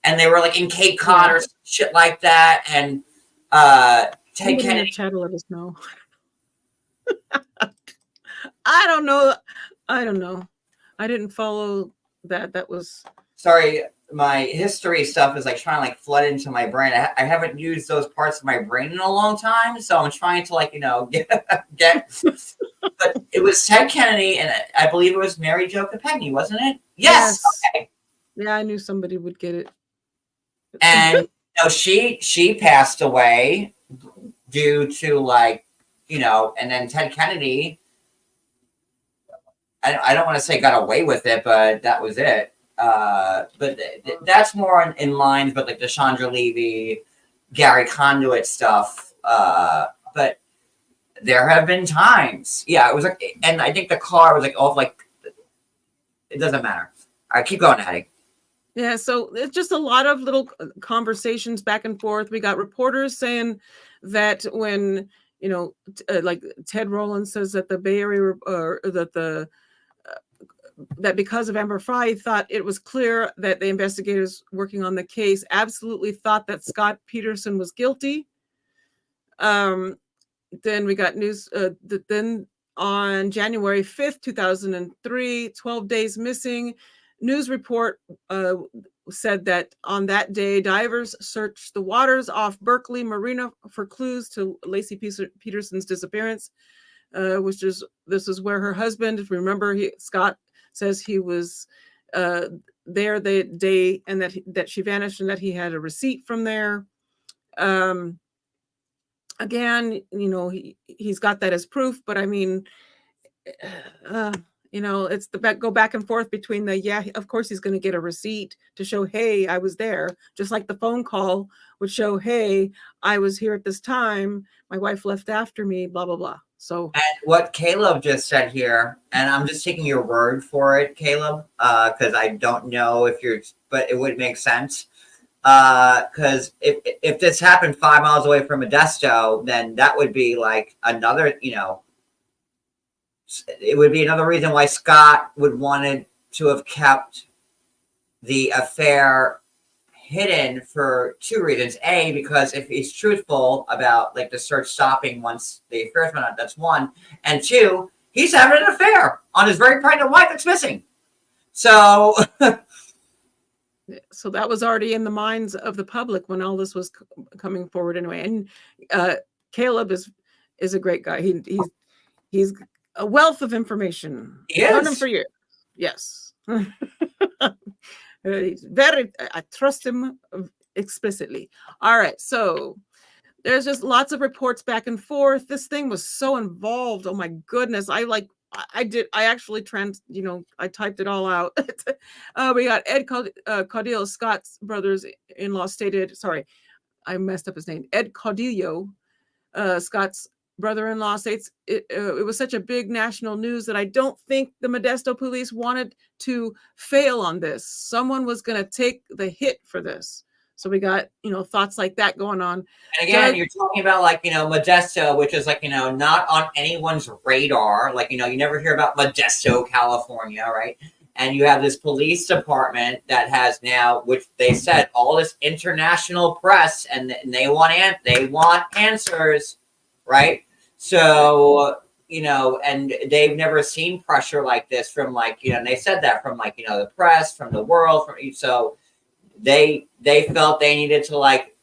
and they were like in Cape Cod or shit like that. And Ted Somebody in the Kennedy. chat, let us know. I don't know. I don't know. I didn't follow that. That was Sorry, my history stuff is like trying to like flood into my brain. I haven't used those parts of my brain in a long time, so I'm trying to like get. But it was Ted Kennedy, and I believe it was Mary Jo Kopechne, wasn't it? Yes. Okay. Yeah, I knew somebody would get it. And she passed away due to like and then Ted Kennedy. I don't want to say got away with it, but that was it. But that's more in lines, but like the Chandra Levy, Gary Conduit stuff. But there have been times, it was like, and I think the car was like off, like it doesn't matter. All right, keep going, Addi. Yeah, so it's just a lot of little conversations back and forth. We got reporters saying that when like Ted Rowland says that the Bay Area that because of Amber Frey thought it was clear that the investigators working on the case absolutely thought that Scott Peterson was guilty. Then we got news that then on January 5th, 2003, 12 days missing. News report said that on that day, divers searched the waters off Berkeley Marina for clues to Lacey Peterson's disappearance, this is where her husband, remember, Scott says he was there the day and that she vanished and that he had a receipt from there. Again, he's got that as proof, but I mean, it's the go back and forth between the, of course he's going to get a receipt to show, hey, I was there, just like the phone call would show, hey, I was here at this time, my wife left after me, blah, blah, blah. So, and what Caleb just said here, and I'm just taking your word for it, Caleb, because I don't know but it would make sense. Because if this happened 5 miles away from Modesto, then that would be like another, it would be another reason why Scott would wanted to have kept the affair hidden for two reasons. A, because if he's truthful about like the search stopping once the affair's went out, that's one. And two, he's having an affair on his very pregnant wife that's missing. So so that was already in the minds of the public when all this was coming forward anyway. And Caleb is a great guy. He's a wealth of information. Yes. Known him for years. Yes. He's I trust him explicitly. All right. So there's just lots of reports back and forth. This thing was so involved. Oh my goodness. I actually I typed it all out. We got Ed Caudillo, Scott's brothers-in-law stated, sorry, I messed up his name. Ed Caudillo, Scott's brother-in-law states it was such a big national news that I don't think the Modesto police wanted to fail on this. Someone was going to take the hit for this. So we got, thoughts like that going on. And again, you're talking about like, Modesto, which is like, not on anyone's radar. Like, you never hear about Modesto, California, right? And you have this police department that has now, which they said, all this international press, and they want answers, right? So, and they've never seen pressure like this from like, and they said that from like, the press, from the world, so they felt they needed to like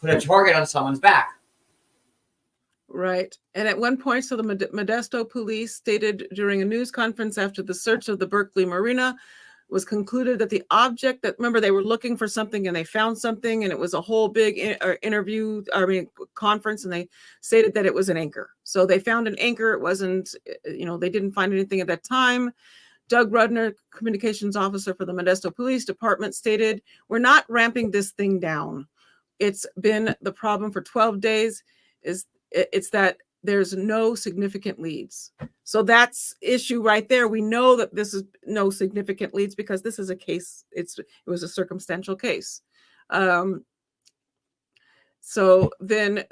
put a target on someone's back. Right. And at one point, so the Modesto police stated during a news conference after the search of the Berkeley Marina was concluded that the object that, remember, they were looking for something and they found something, and it was a whole big conference, and they stated that it was an anchor. So they found an anchor. It wasn't, they didn't find anything at that time. Doug Rudner, communications officer for the Modesto Police Department, stated, "We're not ramping this thing down. It's been the problem for 12 days. It's that there's no significant leads." So that's issue right there. We know that this is no significant leads because this is a case. It was a circumstantial case. So then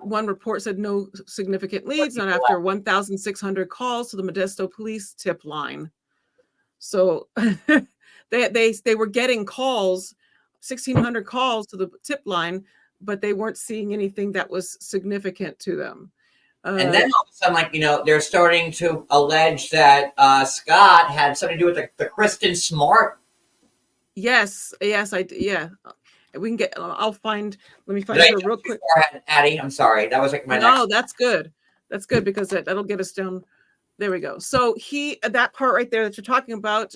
one report said no significant leads, not after 1,600 calls to the Modesto police tip line. So they were getting calls, 1,600 calls to the tip line, but they weren't seeing anything that was significant to them. And then all of a sudden, like, they're starting to allege that Scott had something to do with the Kristen Smart. Yes, we can get. Let me find Did I her real quick. Addi, I'm sorry. That was like my No, next. that's good. That's good because that'll get us down. There we go. So that part right there that you're talking about,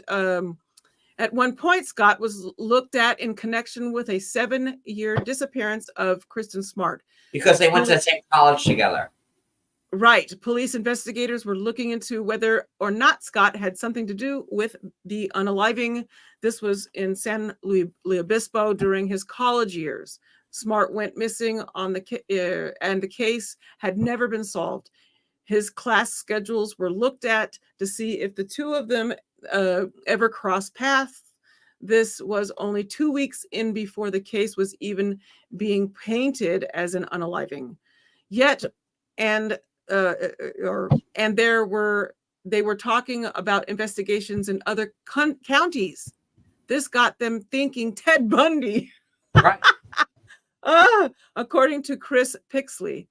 at one point, Scott was looked at in connection with a 7-year disappearance of Kristen Smart. Because they went to the same college together. Right. Police investigators were looking into whether or not Scott had something to do with the unaliving. This was in San Luis Obispo during his college years. Smart went missing and the case had never been solved. His class schedules were looked at to see if the two of them ever crossed paths. This was only 2 weeks in before the case was even being painted as an unaliving. Yet, they were talking about investigations in other counties. This got them thinking Ted Bundy. Right. According to Chris Pixley.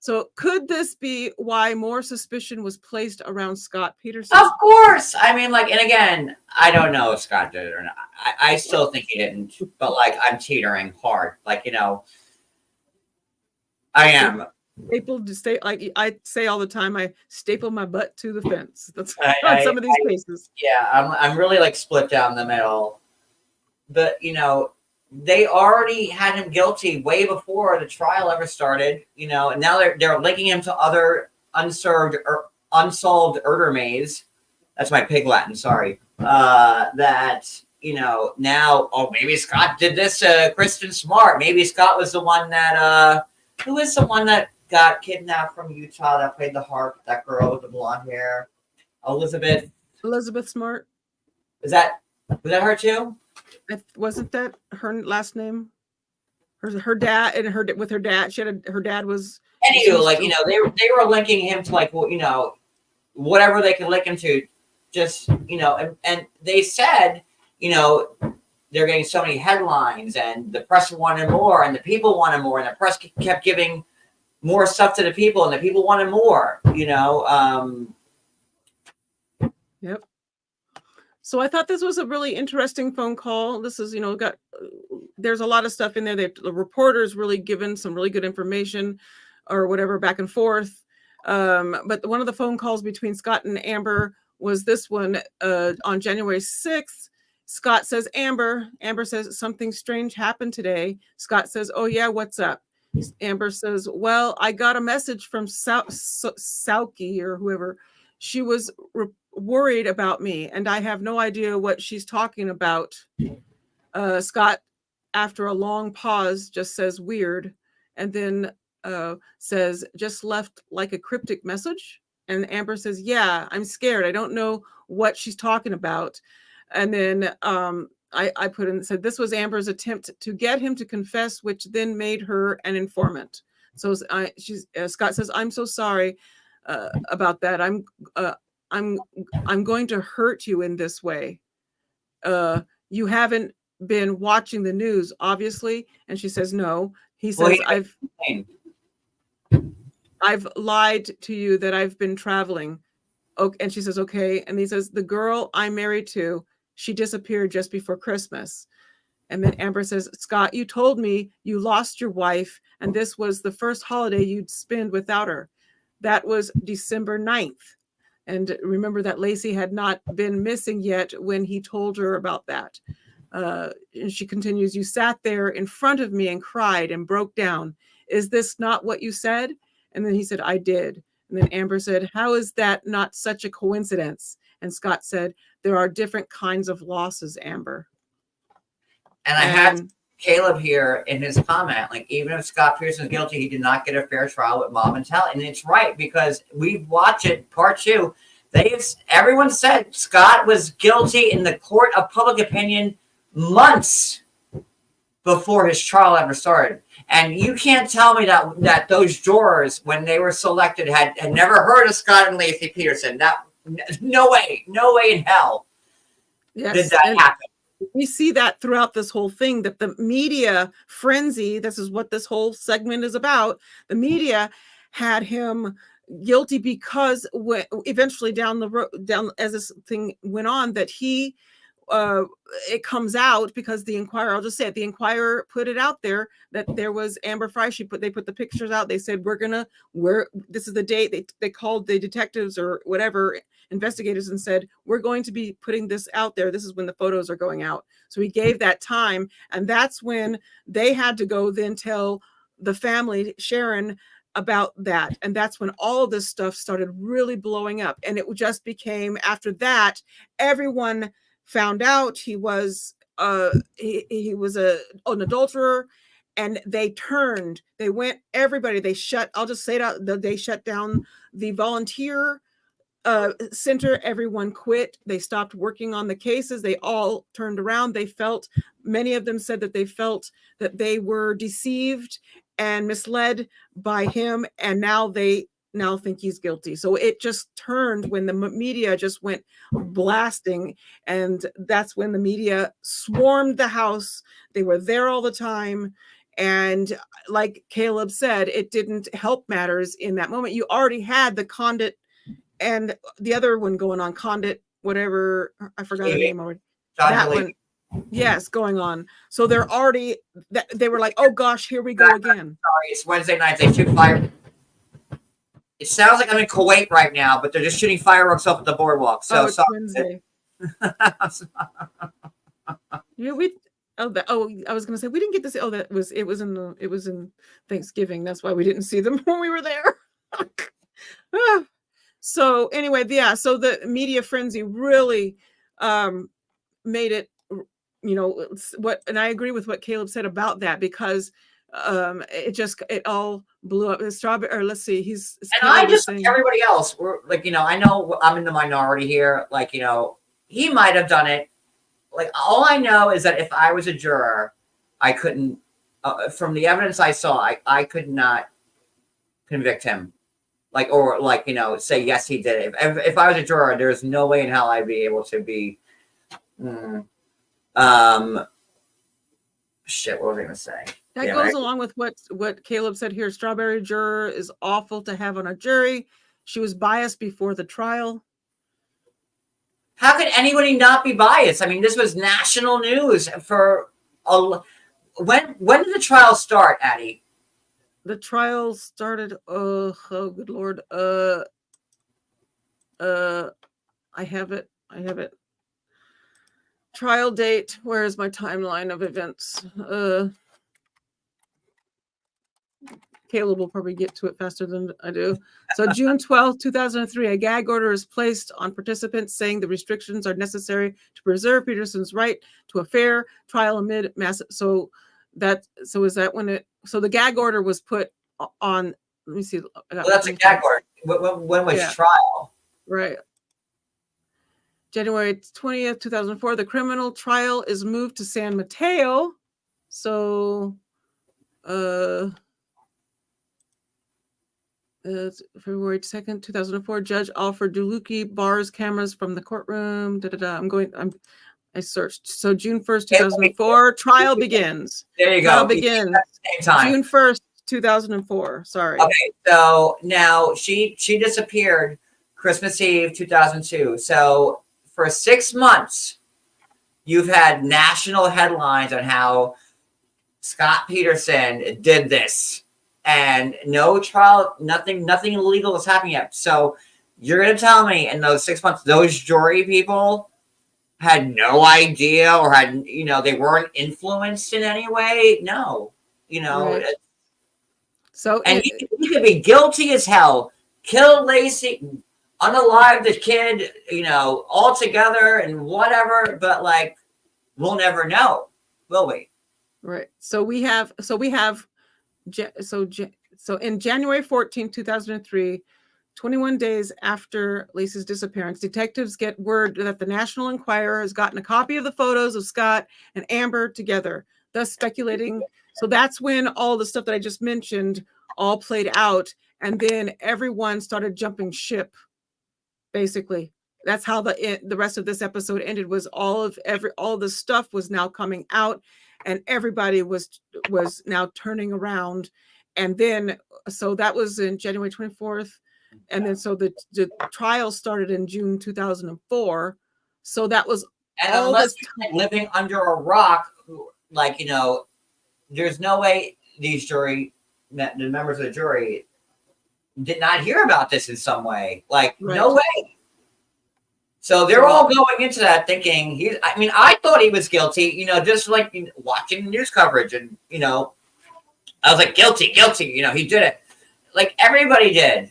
So could this be why more suspicion was placed around Scott Peterson? Of course. I mean, like, and again, I don't know if Scott did it or not. I still think he didn't, but like, I'm teetering hard. Like, I am. Stapled to stay, like I say all the time, I staple my butt to the fence. That's some of these cases. Yeah, I'm really like split down the middle. But they already had him guilty way before the trial ever started. And now they're linking him to other unsolved Erdermays. That's my pig Latin. Sorry. That now, maybe Scott did this to Kristen Smart. Maybe Scott was the one that who is the one that got kidnapped from Utah that played the harp, that girl with the blonde hair? Elizabeth Smart. Was that her too? Wasn't that her last name? Her dad and her with her dad. Her dad was. Anywho, like they were linking him to like whatever they could link him to, just and they said they're getting so many headlines and the press wanted more and the people wanted more and the press kept giving more stuff to the people and the people wanted more. Yep. So I thought this was a really interesting phone call. This is, there's a lot of stuff in there. The reporters really given some really good information or whatever back and forth. But one of the phone calls between Scott and Amber was this one on January 6th. Scott says, Amber says, something strange happened today. Scott says, oh yeah, what's up? Amber says, well, I got a message from Sauki or whoever. She was worried about me, and I have no idea what she's talking about. Scott, after a long pause, just says weird, and then says just left like a cryptic message. And Amber says, yeah, I'm scared. I don't know what she's talking about. And then I put in, said this was Amber's attempt to get him to confess, which then made her an informant. So Scott says, I'm so sorry about that. I'm going to hurt you in this way. You haven't been watching the news, obviously. And she says, no. He says, I've lied to you that I've been traveling. Okay. And she says, okay. And he says, the girl I'm married to, she disappeared just before Christmas. And then Amber says, Scott, you told me you lost your wife and this was the first holiday you'd spend without her. That was December 9th. And remember that Lacey had not been missing yet when he told her about that. And she continues, you sat there in front of me and cried and broke down. Is this not what you said? And then he said, I did. And then Amber said, how is that not such a coincidence? And Scott said, there are different kinds of losses, Amber. And I have Caleb here in his comment, like, even if Scott Peterson is guilty, he did not get a fair trial with mom and Tal. And it's right, because we watch it, part 2. Everyone said Scott was guilty in the court of public opinion months before his trial ever started. And you can't tell me that those jurors, when they were selected, had never heard of Scott and Lacey Peterson. No way in hell did that happen. We see that throughout this whole thing, that the media frenzy, this is what this whole segment is about. The media had him guilty because eventually down the road, as this thing went on, that he it comes out because the Inquirer, I'll just say it, the Inquirer put it out there that there was Amber Frey. They put the pictures out. They said, this is the date. They called the detectives or whatever, investigators, and said, we're going to be putting this out there. This is when the photos are going out. So he gave that time. And that's when they had to go then tell the family, Sharon, about that. And that's when all of this stuff started really blowing up. And it just became, after that, everyone found out he was he was an adulterer, and they shut down the volunteer center. Everyone quit. They stopped working on the cases. They all turned around. Many of them said that they felt that they were deceived and misled by him, and now they think he's guilty. So it just turned when the media just went blasting, and that's when the media swarmed the house. They were there all the time, and like Caleb said, it didn't help matters in that moment. You already had the Condit and the other one going on, Condit, whatever, I forgot the name already. That one, yes, going on. So they're already, they were like, oh gosh, here we go again. Sorry, it's Wednesday night. They shoot fire. It sounds like I'm in Kuwait right now, but they're just shooting fireworks up at the boardwalk. So it's Wednesday. Yeah, I was gonna say we didn't get to see. Oh, it was in Thanksgiving. That's why we didn't see them when we were there. So anyway, yeah. So the media frenzy really made it. And I agree with what Caleb said about that, because it all blew up. The strawberry, or let's see, I just like everybody else. We're like, I know I'm in the minority here. Like, he might have done it. Like, all I know is that if I was a juror, I couldn't, from the evidence I saw, I could not convict him. Say yes, he did it. If I was a juror, there's no way in hell I'd be able to be. Shit, what was I gonna say? That goes along with what Caleb said here. Strawberry juror is awful to have on a jury. She was biased before the trial. How could anybody not be biased? I mean, this was national news for when did the trial start, Addi? The trial started. Oh, good Lord. I have it. Trial date. Where is my timeline of events? Caleb will probably get to it faster than I do. So June 12th, 2003, a gag order is placed on participants saying the restrictions are necessary to preserve Peterson's right to a fair trial amid massive. So is that when the gag order was put on? Let me see. Well, that's a gag order. When was trial? Right. January 20th, 2004, the criminal trial is moved to San Mateo. So, February 2nd, 2004, Judge Alfred Dulucci bars cameras from the courtroom. I searched. So June 1st, 2004, trial begins. There you go. Trial begins. Same time. June 1st, 2004. Sorry. Okay, so now she disappeared Christmas Eve, 2002. So for 6 months, you've had national headlines on how Scott Peterson did this. And no trial, nothing illegal is happening yet. So you're going to tell me in those 6 months, those jury people had no idea or they weren't influenced in any way? No. Right. So he could be guilty as hell, killed Lacey, unalive the kid, all together and whatever, but we'll never know, will we? Right. So in January 14, 2003, 21 days after Lacey's disappearance, detectives get word that the National Enquirer has gotten a copy of the photos of Scott and Amber together. thus speculating. So that's when all the stuff that I just mentioned all played out, and then everyone started jumping ship. Basically, that's how the rest of this episode ended. Was all the stuff was now coming out, and everybody was now turning around, and then so that was in January 24th, and then so the trial started in June 2004. So that was And all unless this you're living under a rock, like, there's no way the members of the jury did not hear about this in some way. Like, no way. So they're all going into that thinking I thought he was guilty, just like watching the news coverage, and I was like, guilty, he did it. Like everybody did.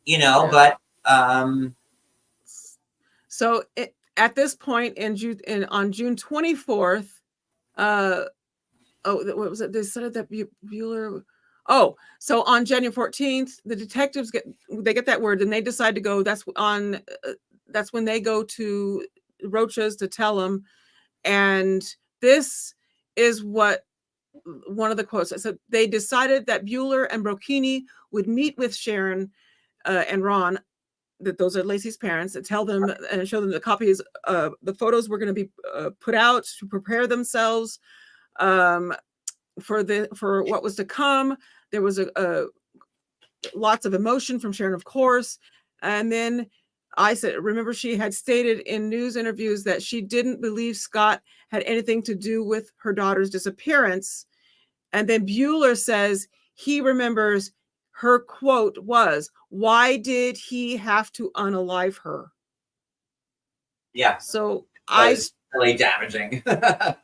But so at this point on June 24th, what was it? They said that Bueller. Oh, so on January 14th, the detectives get that word, and they decide to go. That's when they go to Rocha's to tell them. And this is what one of the quotes said. They decided that Bueller and Brocchini would meet with Sharon and Ron, that those are Lacey's parents, and tell them and show them the copies. The photos were going to be put out to prepare themselves for what was to come. There was a lots of emotion from Sharon, of course. And then I said, remember, she had stated in news interviews that she didn't believe Scott had anything to do with her daughter's disappearance. And then Bueller says he remembers her quote was, "Why did he have to unalive her?" Yeah. So really damaging.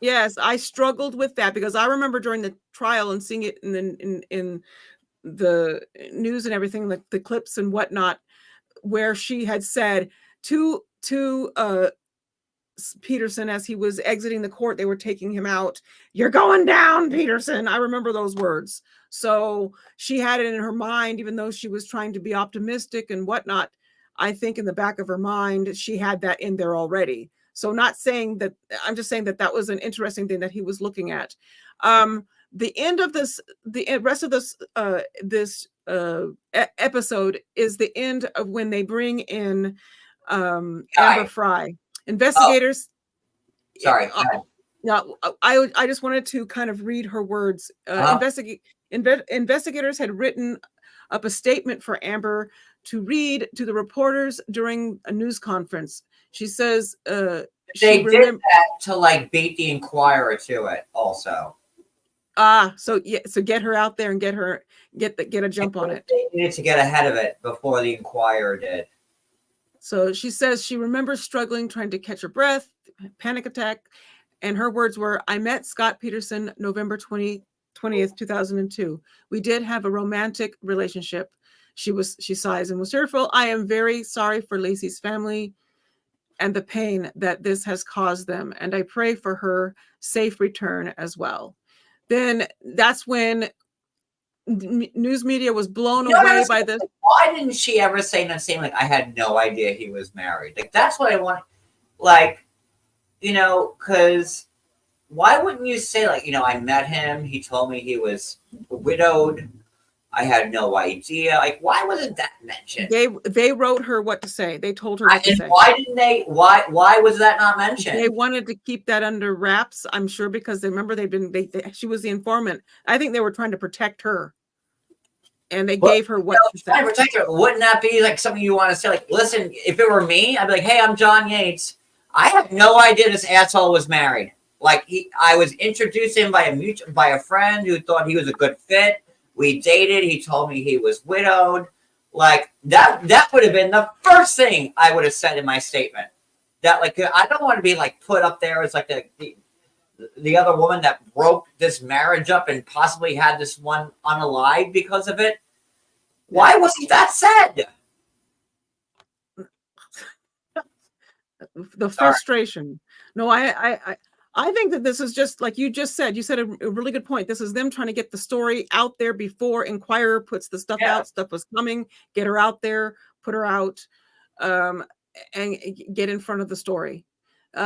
Yes, I struggled with that because I remember during the trial and seeing it in the news and everything, like the clips and whatnot, where she had said to Peterson as he was exiting the court, they were taking him out, "You're going down, Peterson." I remember those words. So she had it in her mind, even though she was trying to be optimistic and whatnot. I think in the back of her mind, she had that in there already. So not saying that, I'm just saying that was an interesting thing that he was looking at. The end of this, the rest of this episode is the end of when they bring in Amber Fry. Investigators. Oh. Sorry. No, I just wanted to kind of read her words. Investigators had written up a statement for Amber to read to the reporters during a news conference. She says they did that to beat the Inquirer to it also. So get her out there and get a jump on it. They needed to get ahead of it before the Inquirer did. So she says she remembers struggling, trying to catch her breath, panic attack. And her words were, "I met Scott Peterson November 20th, 2002. We did have a romantic relationship." She sighs and was tearful. "I am very sorry for Lacey's family and the pain that this has caused them. And I pray for her safe return as well." Then that's when news media was blown away by this. Why didn't she ever say that same, I had no idea he was married? That's what I want. Because why wouldn't you say, I met him, he told me he was widowed, I had no idea. Why wasn't that mentioned? They wrote her what to say. They told her what to say. Why didn't they? Why was that not mentioned? They wanted to keep that under wraps, I'm sure, because they remember she was the informant. I think they were trying to protect her, and they gave her what to say. Protect her. Wouldn't that be something you want to say? Listen, if it were me, I'd be like, "Hey, I'm John Yates. I had no idea this asshole was married. I was introduced to him by a friend who thought he was a good fit. We dated. He told me he was widowed. That would have been the first thing I would have said in my statement. That I don't want to be put up there as the other woman that broke this marriage up and possibly had this one unalived because of it. Why wasn't that said? The frustration. No, I think that this is just like you just said. You said a really good point. This is them trying to get the story out there before Inquirer puts the stuff out. Stuff was coming. Get her out there, put her out, and get in front of the story.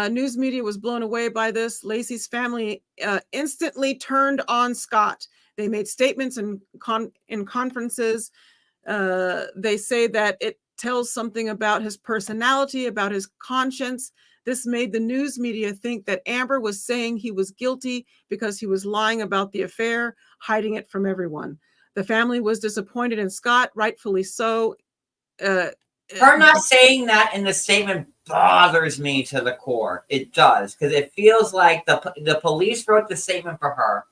News media was blown away by this. Lacey's family instantly turned on Scott. They made statements in conferences. They say that it tells something about his personality, about his conscience. This made the news media think that Amber was saying he was guilty because he was lying about the affair, hiding it from everyone. The family was disappointed in Scott, rightfully so. Her not saying that in the statement bothers me to the core. It does, because it feels like the police wrote the statement for her,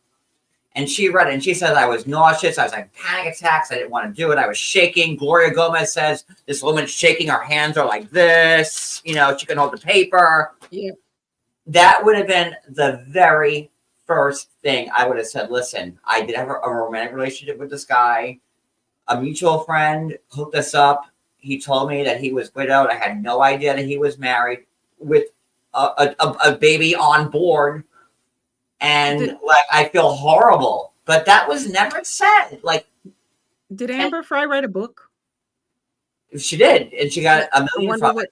and she read it, and she says, I was nauseous, I was having panic attacks, I didn't want to do it, I was shaking. Gloria Gomez says, this woman's shaking, her hands are like this, you know, she can hold the paper. Yeah. That would have been the very first thing I would have said. Listen, I did have a romantic relationship with this guy. A mutual friend hooked us up. He told me that he was widowed. I had no idea that he was married with a baby on board. And like, I feel horrible, but that was never said. Like, did Amber Fry write a book? She did, and she got $1 million from it.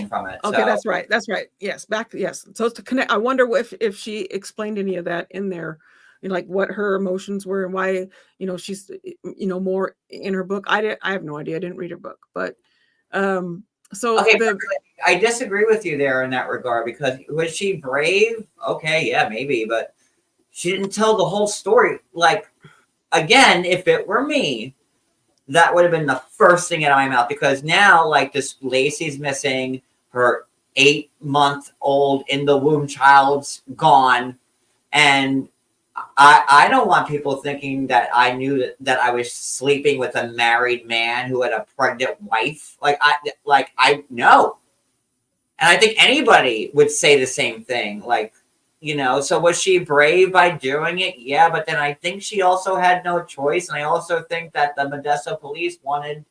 From it. Okay, so. That's right. That's right. Yes, yes. So to connect, I wonder if she explained any of that in there, you know, like what her emotions were and why, you know, she's, you know, more in her book. I have no idea. I didn't read her book, but so okay, I disagree with you there in that regard, because was she brave? Okay, yeah, maybe, but she didn't tell the whole story. Like, again, if it were me, that would have been the first thing out of my mouth, because now, like, this Lacey's missing, her 8-month-old in the womb child's gone, and I don't want people thinking that I knew that I was sleeping with a married man who had a pregnant wife. I know, and I think anybody would say the same thing. Like, you know, so was she brave by doing it? Yeah, but then I think she also had no choice. And I also think that the Modesto police wanted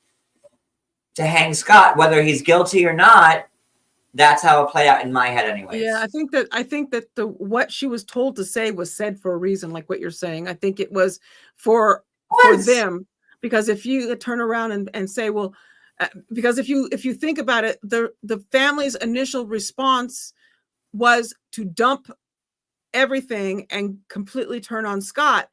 to hang Scott, whether he's guilty or not. That's how it played out in my head anyways. Yeah, I think that the what she was told to say was said for a reason, like what you're saying. I think it was for them, because if you turn around and say, well, because if you think about it, the family's initial response was to dump everything and completely turn on Scott,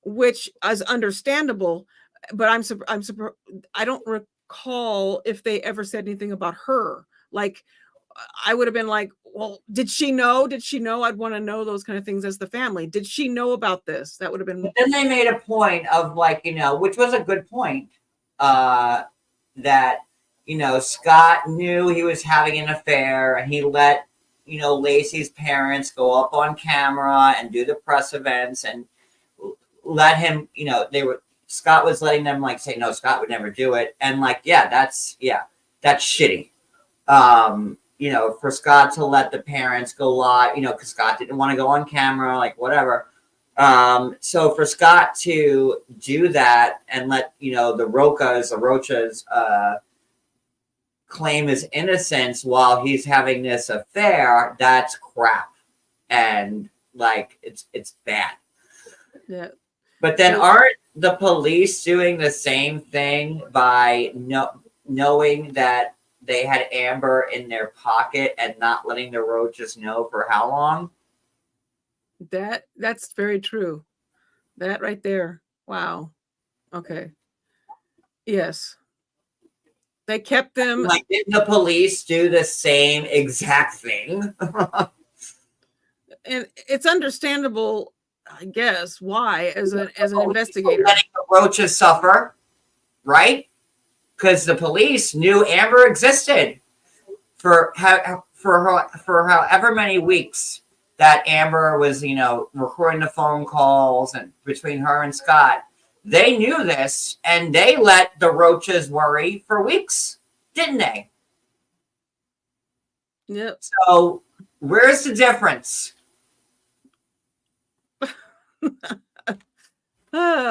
which is understandable. But I don't recall if they ever said anything about her. Like, I would have been like, well, did she know? I'd want to know those kind of things as the family. Did she know about this? That would have been. But then they made a point of, like, you know, which was a good point, that, you know, Scott knew he was having an affair, and he let, you know, Lacey's parents go up on camera and do the press events and let him, you know, Scott was letting them, like, say, no, Scott would never do it. And, like, that's shitty. You know, for Scott to let the parents go live, you know, because Scott didn't want to go on camera, like, whatever. So for Scott to do that and let, you know, the Rochas claim his innocence while he's having this affair, that's crap. And, like, it's bad. Yeah. But then aren't the police doing the same thing by knowing that they had Amber in their pocket and not letting the Roaches know for how long? That's very true. That right there. Wow. Okay. Yes. They kept them. Like, didn't the police do the same exact thing? And it's understandable, I guess, why as an investigator. Letting the Roaches suffer, right? Because the police knew Amber existed for however many weeks that Amber was, you know, recording the phone calls and between her and Scott. They knew this, and they let the Roaches worry for weeks, didn't they? Yep. So where's the difference?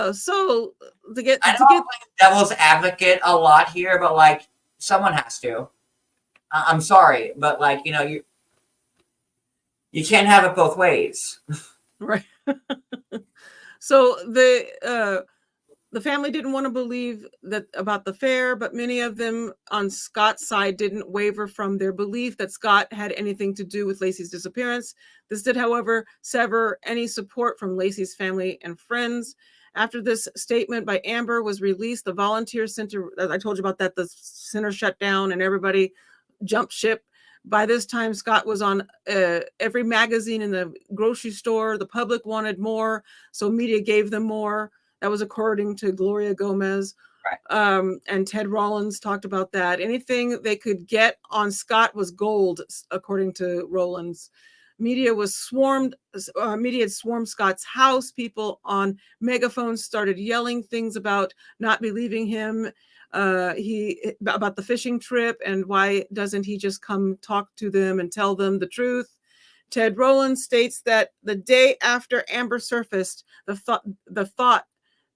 So I don't play devil's advocate a lot here, but, like, someone has to. I'm sorry, but, like, you know, you can't have it both ways. Right. So The family didn't want to believe that about the affair, but many of them on Scott's side didn't waver from their belief that Scott had anything to do with Lacey's disappearance. This did, however, sever any support from Lacey's family and friends. After this statement by Amber was released, the volunteer center, I told you about that, the center shut down and everybody jumped ship. By this time, Scott was on every magazine in the grocery store. The public wanted more, so media gave them more. That was according to Gloria Gomez. Right. And Ted Rollins talked about that. Anything they could get on Scott was gold, according to Rollins. Media had swarmed Scott's house. People on megaphones started yelling things about not believing him. About the fishing trip and why doesn't he just come talk to them and tell them the truth. Ted Rollins states that the day after Amber surfaced, the thought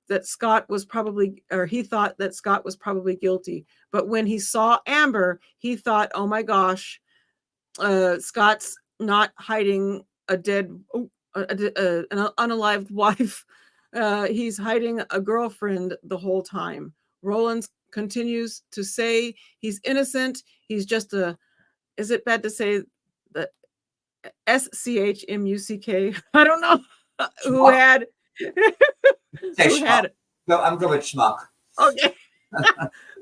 that Scott was probably, or he thought that Scott was probably guilty. But when he saw Amber, he thought, oh my gosh, Scott's not hiding a dead, an unalived wife. He's hiding a girlfriend the whole time. Rollins continues to say he's innocent. He's just is it bad to say the SCHMUCK? I don't know. Who had No, I'm good with schmuck. Okay.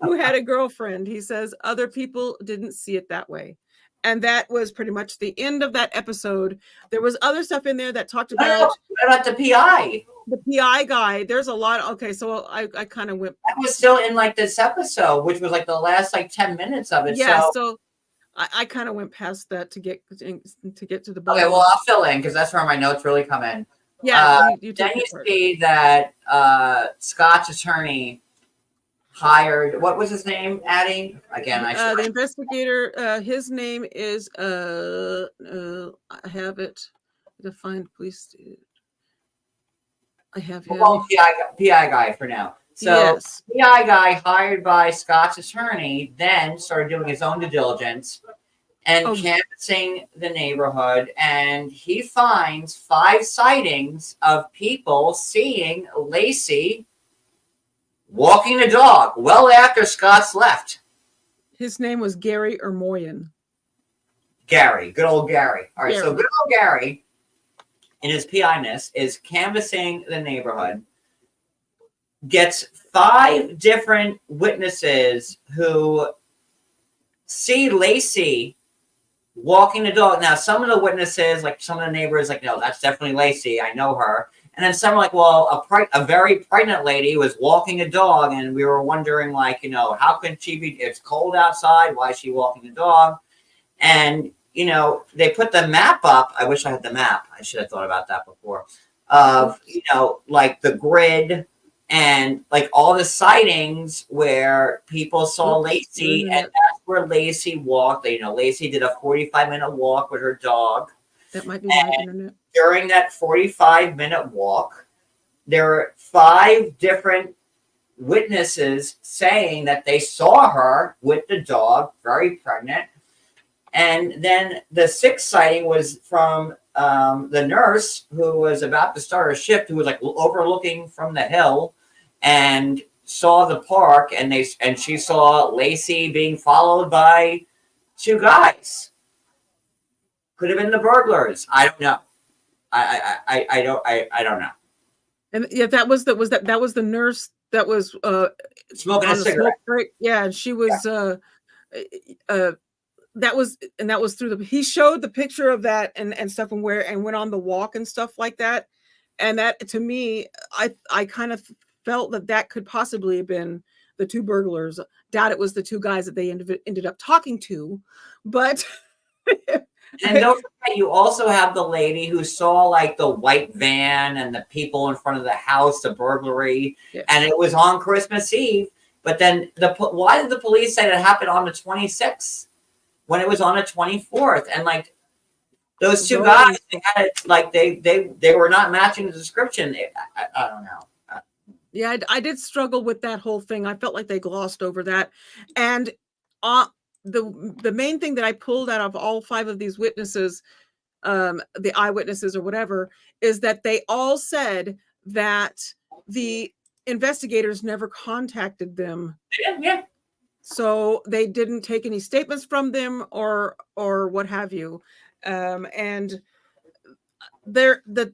Who had a girlfriend. He says other people didn't see it that way. And that was pretty much the end of that episode. There was other stuff in there that talked about the PI. The PI guy. There's a lot. Okay, so I kind of went. That was still in like this episode, which was like the last like 10 minutes of it. Yeah, so I kind of went past that to get to the bottom. Okay, well I'll fill in because that's where my notes really come in. Yeah, then you see that Scott's attorney hired, what was his name, Addi? Again, the investigator, his name is I have it defined, please. I have him. Well, PI guy for now. So yes. PI guy hired by Scott's attorney then started doing his own due diligence and canvassing the neighborhood, and he finds 5 sightings of people seeing Lacey walking the dog well after Scott's left. His name was Gary Ermoyan. Gary, good old Gary. All right, Gary. So good old Gary, in his PI-ness, is canvassing the neighborhood, gets 5 different witnesses who see Lacey walking the dog. Now, some of the witnesses, like some of the neighbors, like, no, that's definitely Lacey. I know her. And then some are like, well, a very pregnant lady was walking a dog, and we were wondering, like, how can she be? It's cold outside. Why is she walking the dog? And they put the map up. I wish I had the map. I should have thought about that before. Of like the grid and like all the sightings where people saw Lacey, and that's where Lacey walked. Lacey did a 45-minute walk with her dog. That might be my internet. During that 45-minute walk, there were 5 different witnesses saying that they saw her with the dog, very pregnant. And then the 6th sighting was from the nurse who was about to start her shift, who was like overlooking from the hill and saw the park, and she saw Lacey being followed by 2 guys. Could have been the burglars. I don't know. I don't know. And yeah, that was the nurse that was smoking a cigarette. Yeah, and she was that was through he showed the picture of that and stuff and went on the walk and stuff like that. And that, to me, I kind of felt that could possibly have been the 2 burglars. Doubt it was the 2 guys that they ended up talking to, but and don't forget, you also have the lady who saw like the white van and the people in front of the house, the burglary, and it was on Christmas Eve. But then why did the police say that happened on the 26th when it was on the 24th? And like those 2 guys, they had it, like they were not matching the description. I don't know. Yeah, I did struggle with that whole thing. I felt like they glossed over that, and the main thing that I pulled out of all 5 of these witnesses, the eyewitnesses or whatever, is that they all said that the investigators never contacted them. Yeah. So they didn't take any statements from them or what have you. And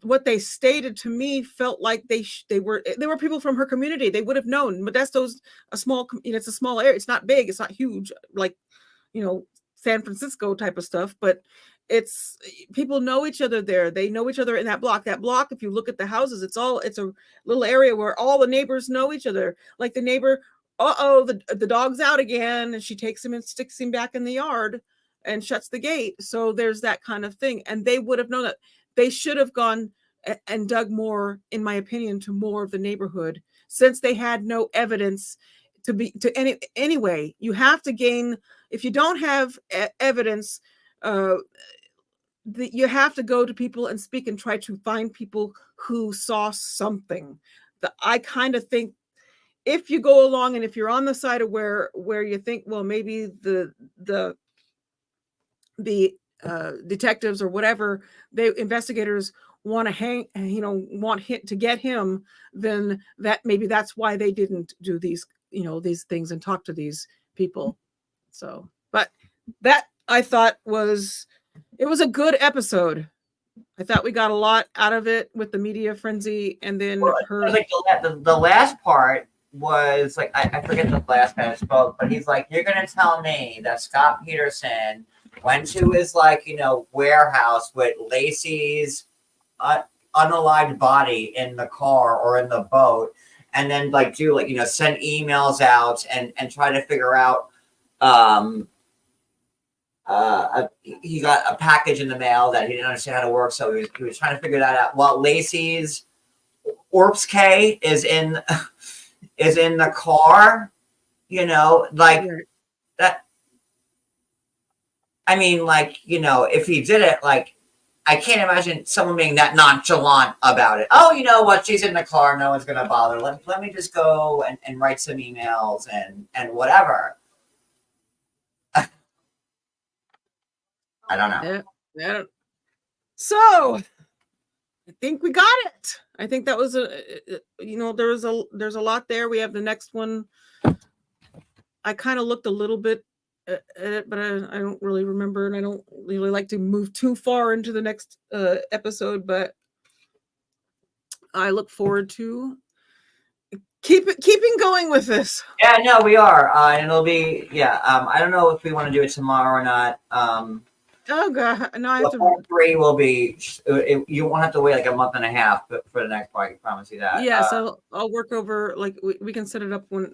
what they stated to me felt like they were people from her community. They would have known. Modesto's a small, it's a small area. It's not big. It's not huge, like, San Francisco type of stuff, but it's people know each other there. They know each other in that block. That block, if you look at the houses, it's a little area where all the neighbors know each other. Like the neighbor, the dog's out again, and she takes him and sticks him back in the yard and shuts the gate. So there's that kind of thing. And they would have known that. They should have gone and dug more, in my opinion, to more of the neighborhood, since they had no evidence anyway. You have to gain, if you don't have evidence, you have to go to people and speak and try to find people who saw something. I kind of think if you go along and if you're on the side of where you think, well, maybe the detectives or whatever, investigators want to get him, then that's why they didn't do these things and talk to these people. So, but that I thought it was a good episode. I thought we got a lot out of it with the media frenzy, and then the last part was like, I forget the last man spoke, but he's like, you're gonna tell me that Scott Peterson went to his warehouse with Lacey's unalived body in the car or in the boat, and then send emails out and try to figure out he got a package in the mail that he didn't understand how to work, so he was trying to figure that out while Lacey's Orps K is in the car, that. I mean, if he did it, I can't imagine someone being that nonchalant about it. Oh, you know what? She's in the car. No one's going to bother. Let me just go and write some emails and whatever. I don't know. Yeah. So I think we got it. I think that was there's a lot there. We have the next one. I kind of looked a little bit at it, but I don't really remember, and I don't really like to move too far into the next episode, but I look forward to keeping going with this. Yeah, no, we are. And it'll be, I don't know if we want to do it tomorrow or not. Oh god, no, I have to. Part 3 will be. You won't have to wait a month and a half for the next part. I can promise you that. Yeah, so I'll work over. We can set it up when,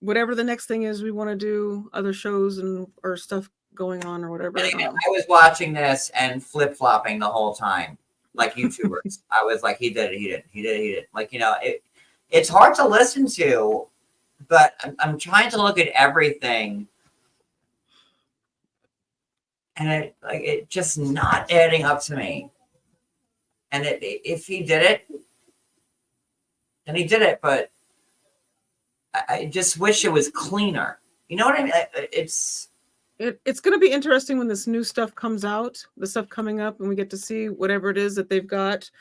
whatever the next thing is we want to do, other shows or stuff going on or whatever. I was watching this and flip flopping the whole time, like YouTubers. I was like, he did it. He did it. It's hard to listen to, but I'm trying to look at everything. And it just not adding up to me. And if he did it, then he did it. But I just wish it was cleaner. You know what I mean? It's going to be interesting when this new stuff comes out, the stuff coming up, and we get to see whatever it is that they've got.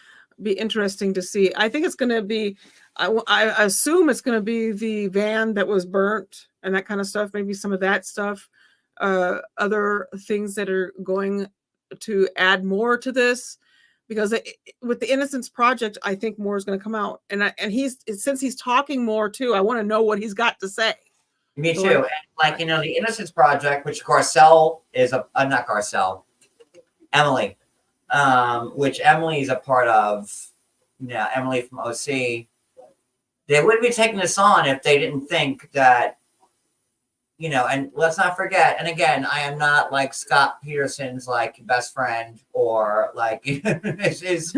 Be interesting to see. I think it's going to be, I assume it's going to be the van that was burnt and that kind of stuff. Maybe some of that stuff. Other things that are going to add more to this, because with the Innocence Project, I think more is going to come out, and since he's talking more too, I want to know what he's got to say. Me too. And the Innocence Project, which Garcelle is not Garcelle, Emily, which Emily is a part of. Yeah, Emily from OC. They wouldn't be taking this on if they didn't think that. And let's not forget, and again, I am not like Scott Peterson's best friend or this is,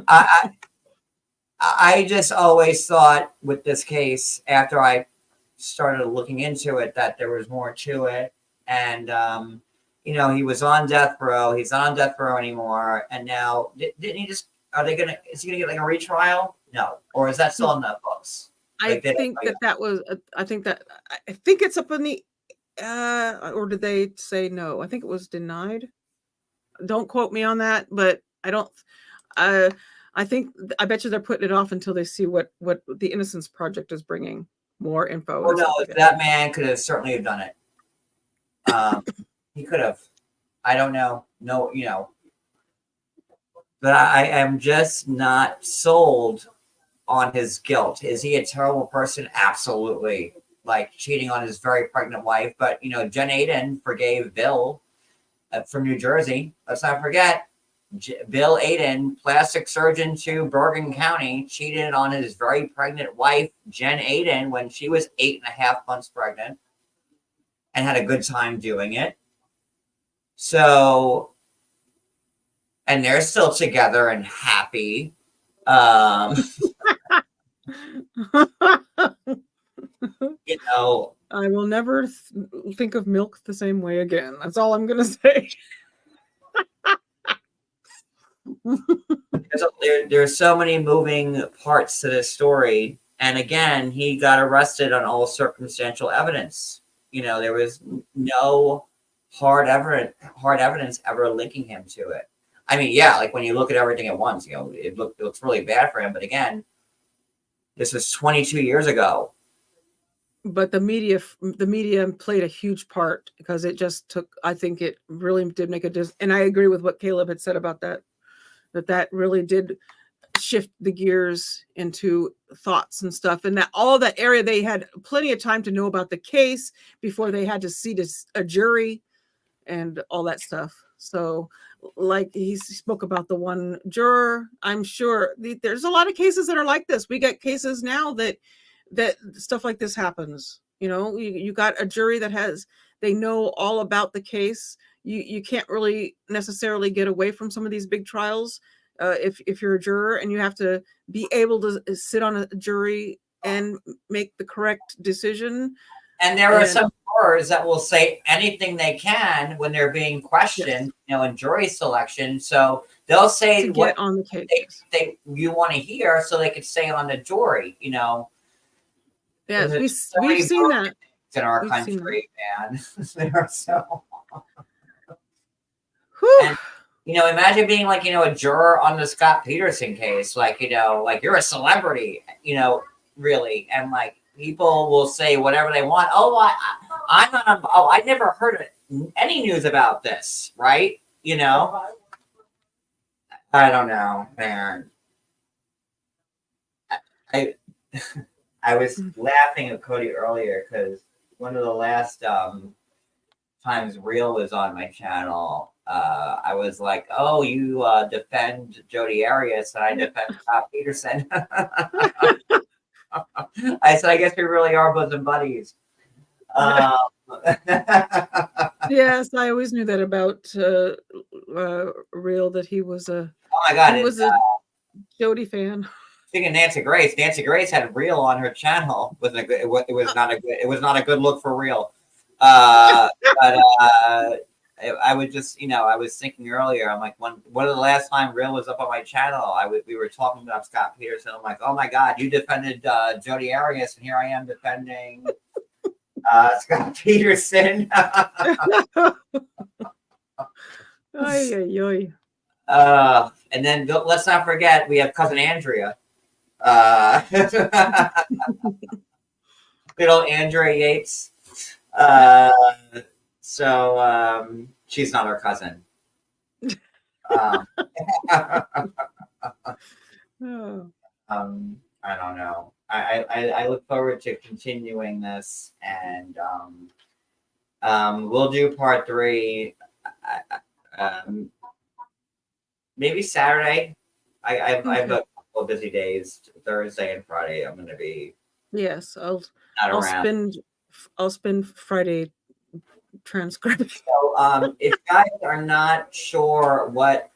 I just always thought with this case, after I started looking into it, that there was more to it. And, he was on death row. He's not on death row anymore. And now, didn't he just, is he going to get a retrial? No. Or is that still in the books? I think it's up in the, or did they say no? I think it was denied. Don't quote me on that, but I don't, I bet you they're putting it off until they see what the Innocence Project is bringing, more info. Well, And no, stuff like that man could have certainly have done it. He could have. I don't know. No, but I am just not sold on his guilt. Is he a terrible person? Absolutely. Like cheating on his very pregnant wife. But, Jen Aiden forgave Bill from New Jersey. Let's not forget, Bill Aiden, plastic surgeon to Bergen County, cheated on his very pregnant wife, Jen Aiden, when she was 8.5 months pregnant and had a good time doing it. So, and they're still together and happy. I will never think of milk the same way again. That's all I'm gonna say. There's so many moving parts to this story, and again, he got arrested on all circumstantial evidence. There was no hard evidence ever linking him to it. I mean, yeah, like when you look at everything at once, it looks really bad for him. But again, this was 22 years ago. But the media played a huge part, because it just took. I think it really did make a difference. And I agree with what Caleb had said about that. That really did shift the gears into thoughts and stuff, and that all that area, they had plenty of time to know about the case before they had to see a jury and all that stuff. So, like he spoke about the one juror, I'm sure there's a lot of cases that are like this. We get cases now that stuff like this happens. You got a jury they know all about the case. You can't really necessarily get away from some of these big trials if you're a juror, and you have to be able to sit on a jury and make the correct decision. And there are some jurors that will say anything they can when they're being questioned, yes, in jury selection. So they'll say what on the case you want to hear, so they could stay on the jury. Yes, we've seen that in our country, man. There are so. And, imagine being like, a juror on the Scott Peterson case, like, like you're a celebrity, really. And like people will say whatever they want. Oh, I never heard any news about this. Right. I don't know, man. I was laughing at Cody earlier because one of the last times Real was on my channel, I was like, "Oh, you defend Jodi Arias, and I defend Scott Peterson." I said, "I guess we really are bosom buddies." Yes, I always knew that about Real, that he was a Jodi fan. Speaking of Nancy Grace had Real on her channel. It was not a good look for Real. But I would just, I was thinking earlier, I'm like, one of the last time Real was up on my channel, we were talking about Scott Peterson. I'm like, oh my God, you defended Jodi Arias, and here I am defending Scott Peterson. And then let's not forget, we have cousin Andrea. Good old Andrea Yates. So she's not our cousin. I don't know. I look forward to continuing this, and we'll do part 3. Maybe Saturday. I have a couple of busy days. Thursday and Friday, I'm going to be. Yes, I'll spend Friday transcribing. So, if guys are not sure what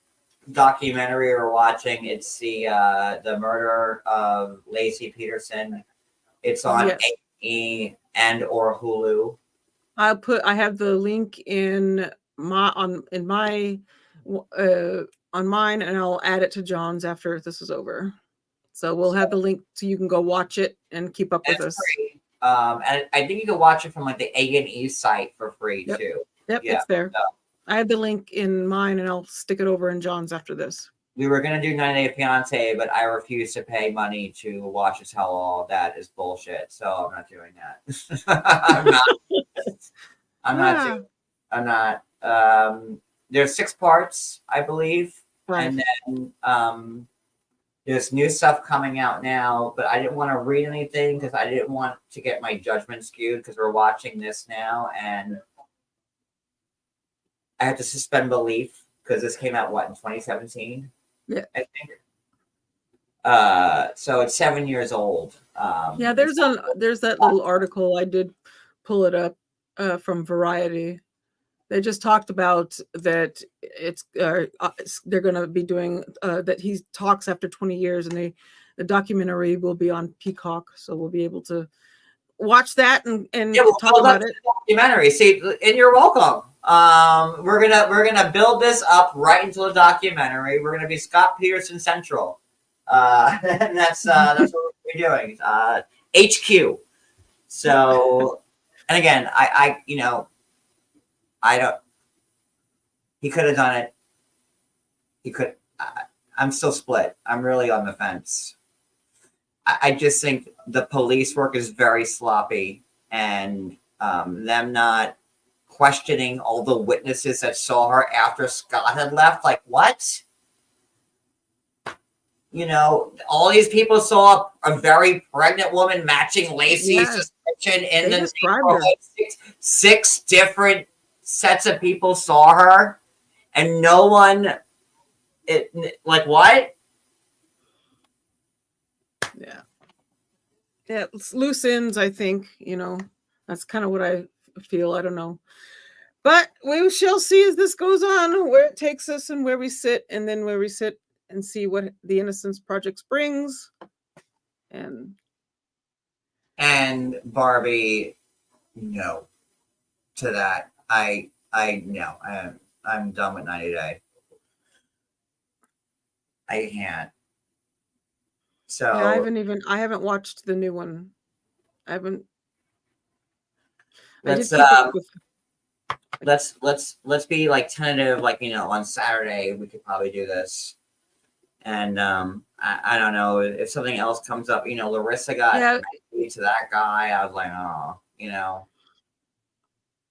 documentary we're watching, it's the murder of Laci Peterson. It's on A&E and or Hulu. I have the link on mine, and I'll add it to John's after this is over. So we'll have the link so you can go watch it and keep up with us. Free. And I think you can watch it from like the A&E site for free too. Yep, it's there. I have the link in mine, and I'll stick it over in John's after this. we were gonna do 90 Day Fiance, but I refuse to pay money to watch us tell all that is bullshit. So I'm not doing that. I'm not. I'm not Yeah. doing. I'm not. There's 6 parts, I believe, Right. and then there's new stuff coming out now. But I didn't want to read anything because I didn't want to get my judgment skewed because we're watching this now, and I have to suspend belief because this came out in 2017. Yeah. I think. So it's 7 years old. Yeah, there's that little article, I did pull it up from Variety. They just talked about that they're going to be doing that. He talks after 20 years, and the documentary will be on Peacock, so we'll be able to watch that and we'll talk build about up it. the documentary. See, and you're welcome. We're gonna build this up right into the documentary. We're gonna be Scott Peterson Central. And that's what we're doing. HQ. So, and again, I don't. He could have done it. He could. I'm still split. I'm really on the fence. I just think the police work is very sloppy, and them not questioning all the witnesses that saw her after Scott had left. Like, what? All these people saw a very pregnant woman matching Lacey's description in the neighborhood. 6 different sets of people saw her, and no one. Like, what? Yeah. Yeah, it's loose ends, I think, that's kind of what I feel. I don't know. But we shall see as this goes on, where it takes us and where we sit, and then where we sit and see what the Innocence Project brings. And Barbie, no, to that. I no. I'm done with 90 Day. I can't. So yeah, I haven't watched the new one. I haven't. let's let's be like tentative, like on Saturday we could probably do this. And I don't know if something else comes up. Larissa got married to that guy. I was like, oh,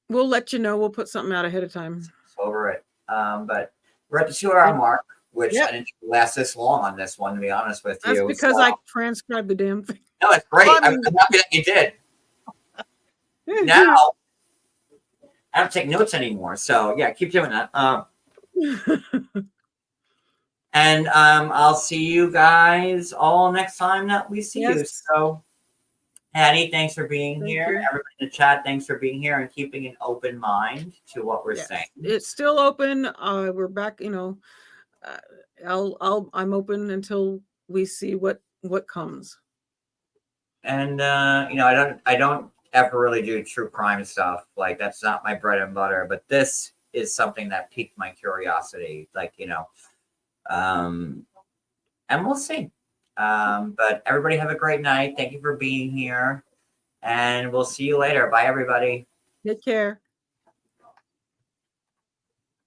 we'll let you know. We'll put something out ahead of time. Over it. But we're at the 2-hour mark, which I didn't last this long on this one, to be honest with you. That's because I transcribed the damn thing. No, it's great. I'm happy that you did. Now I don't take notes anymore. So yeah, keep doing that. And I'll see you guys all next time that we see you. So Addi, thanks for being here. Everybody in the chat, thanks for being here and keeping an open mind to what we're saying. It's still open. We're back. I'm open until we see what comes. And I don't ever really do true crime stuff. Like, that's not my bread and butter. But this is something that piqued my curiosity. Like, and we'll see. But everybody have a great night. Thank you for being here. And we'll see you later. Bye, everybody. Take care.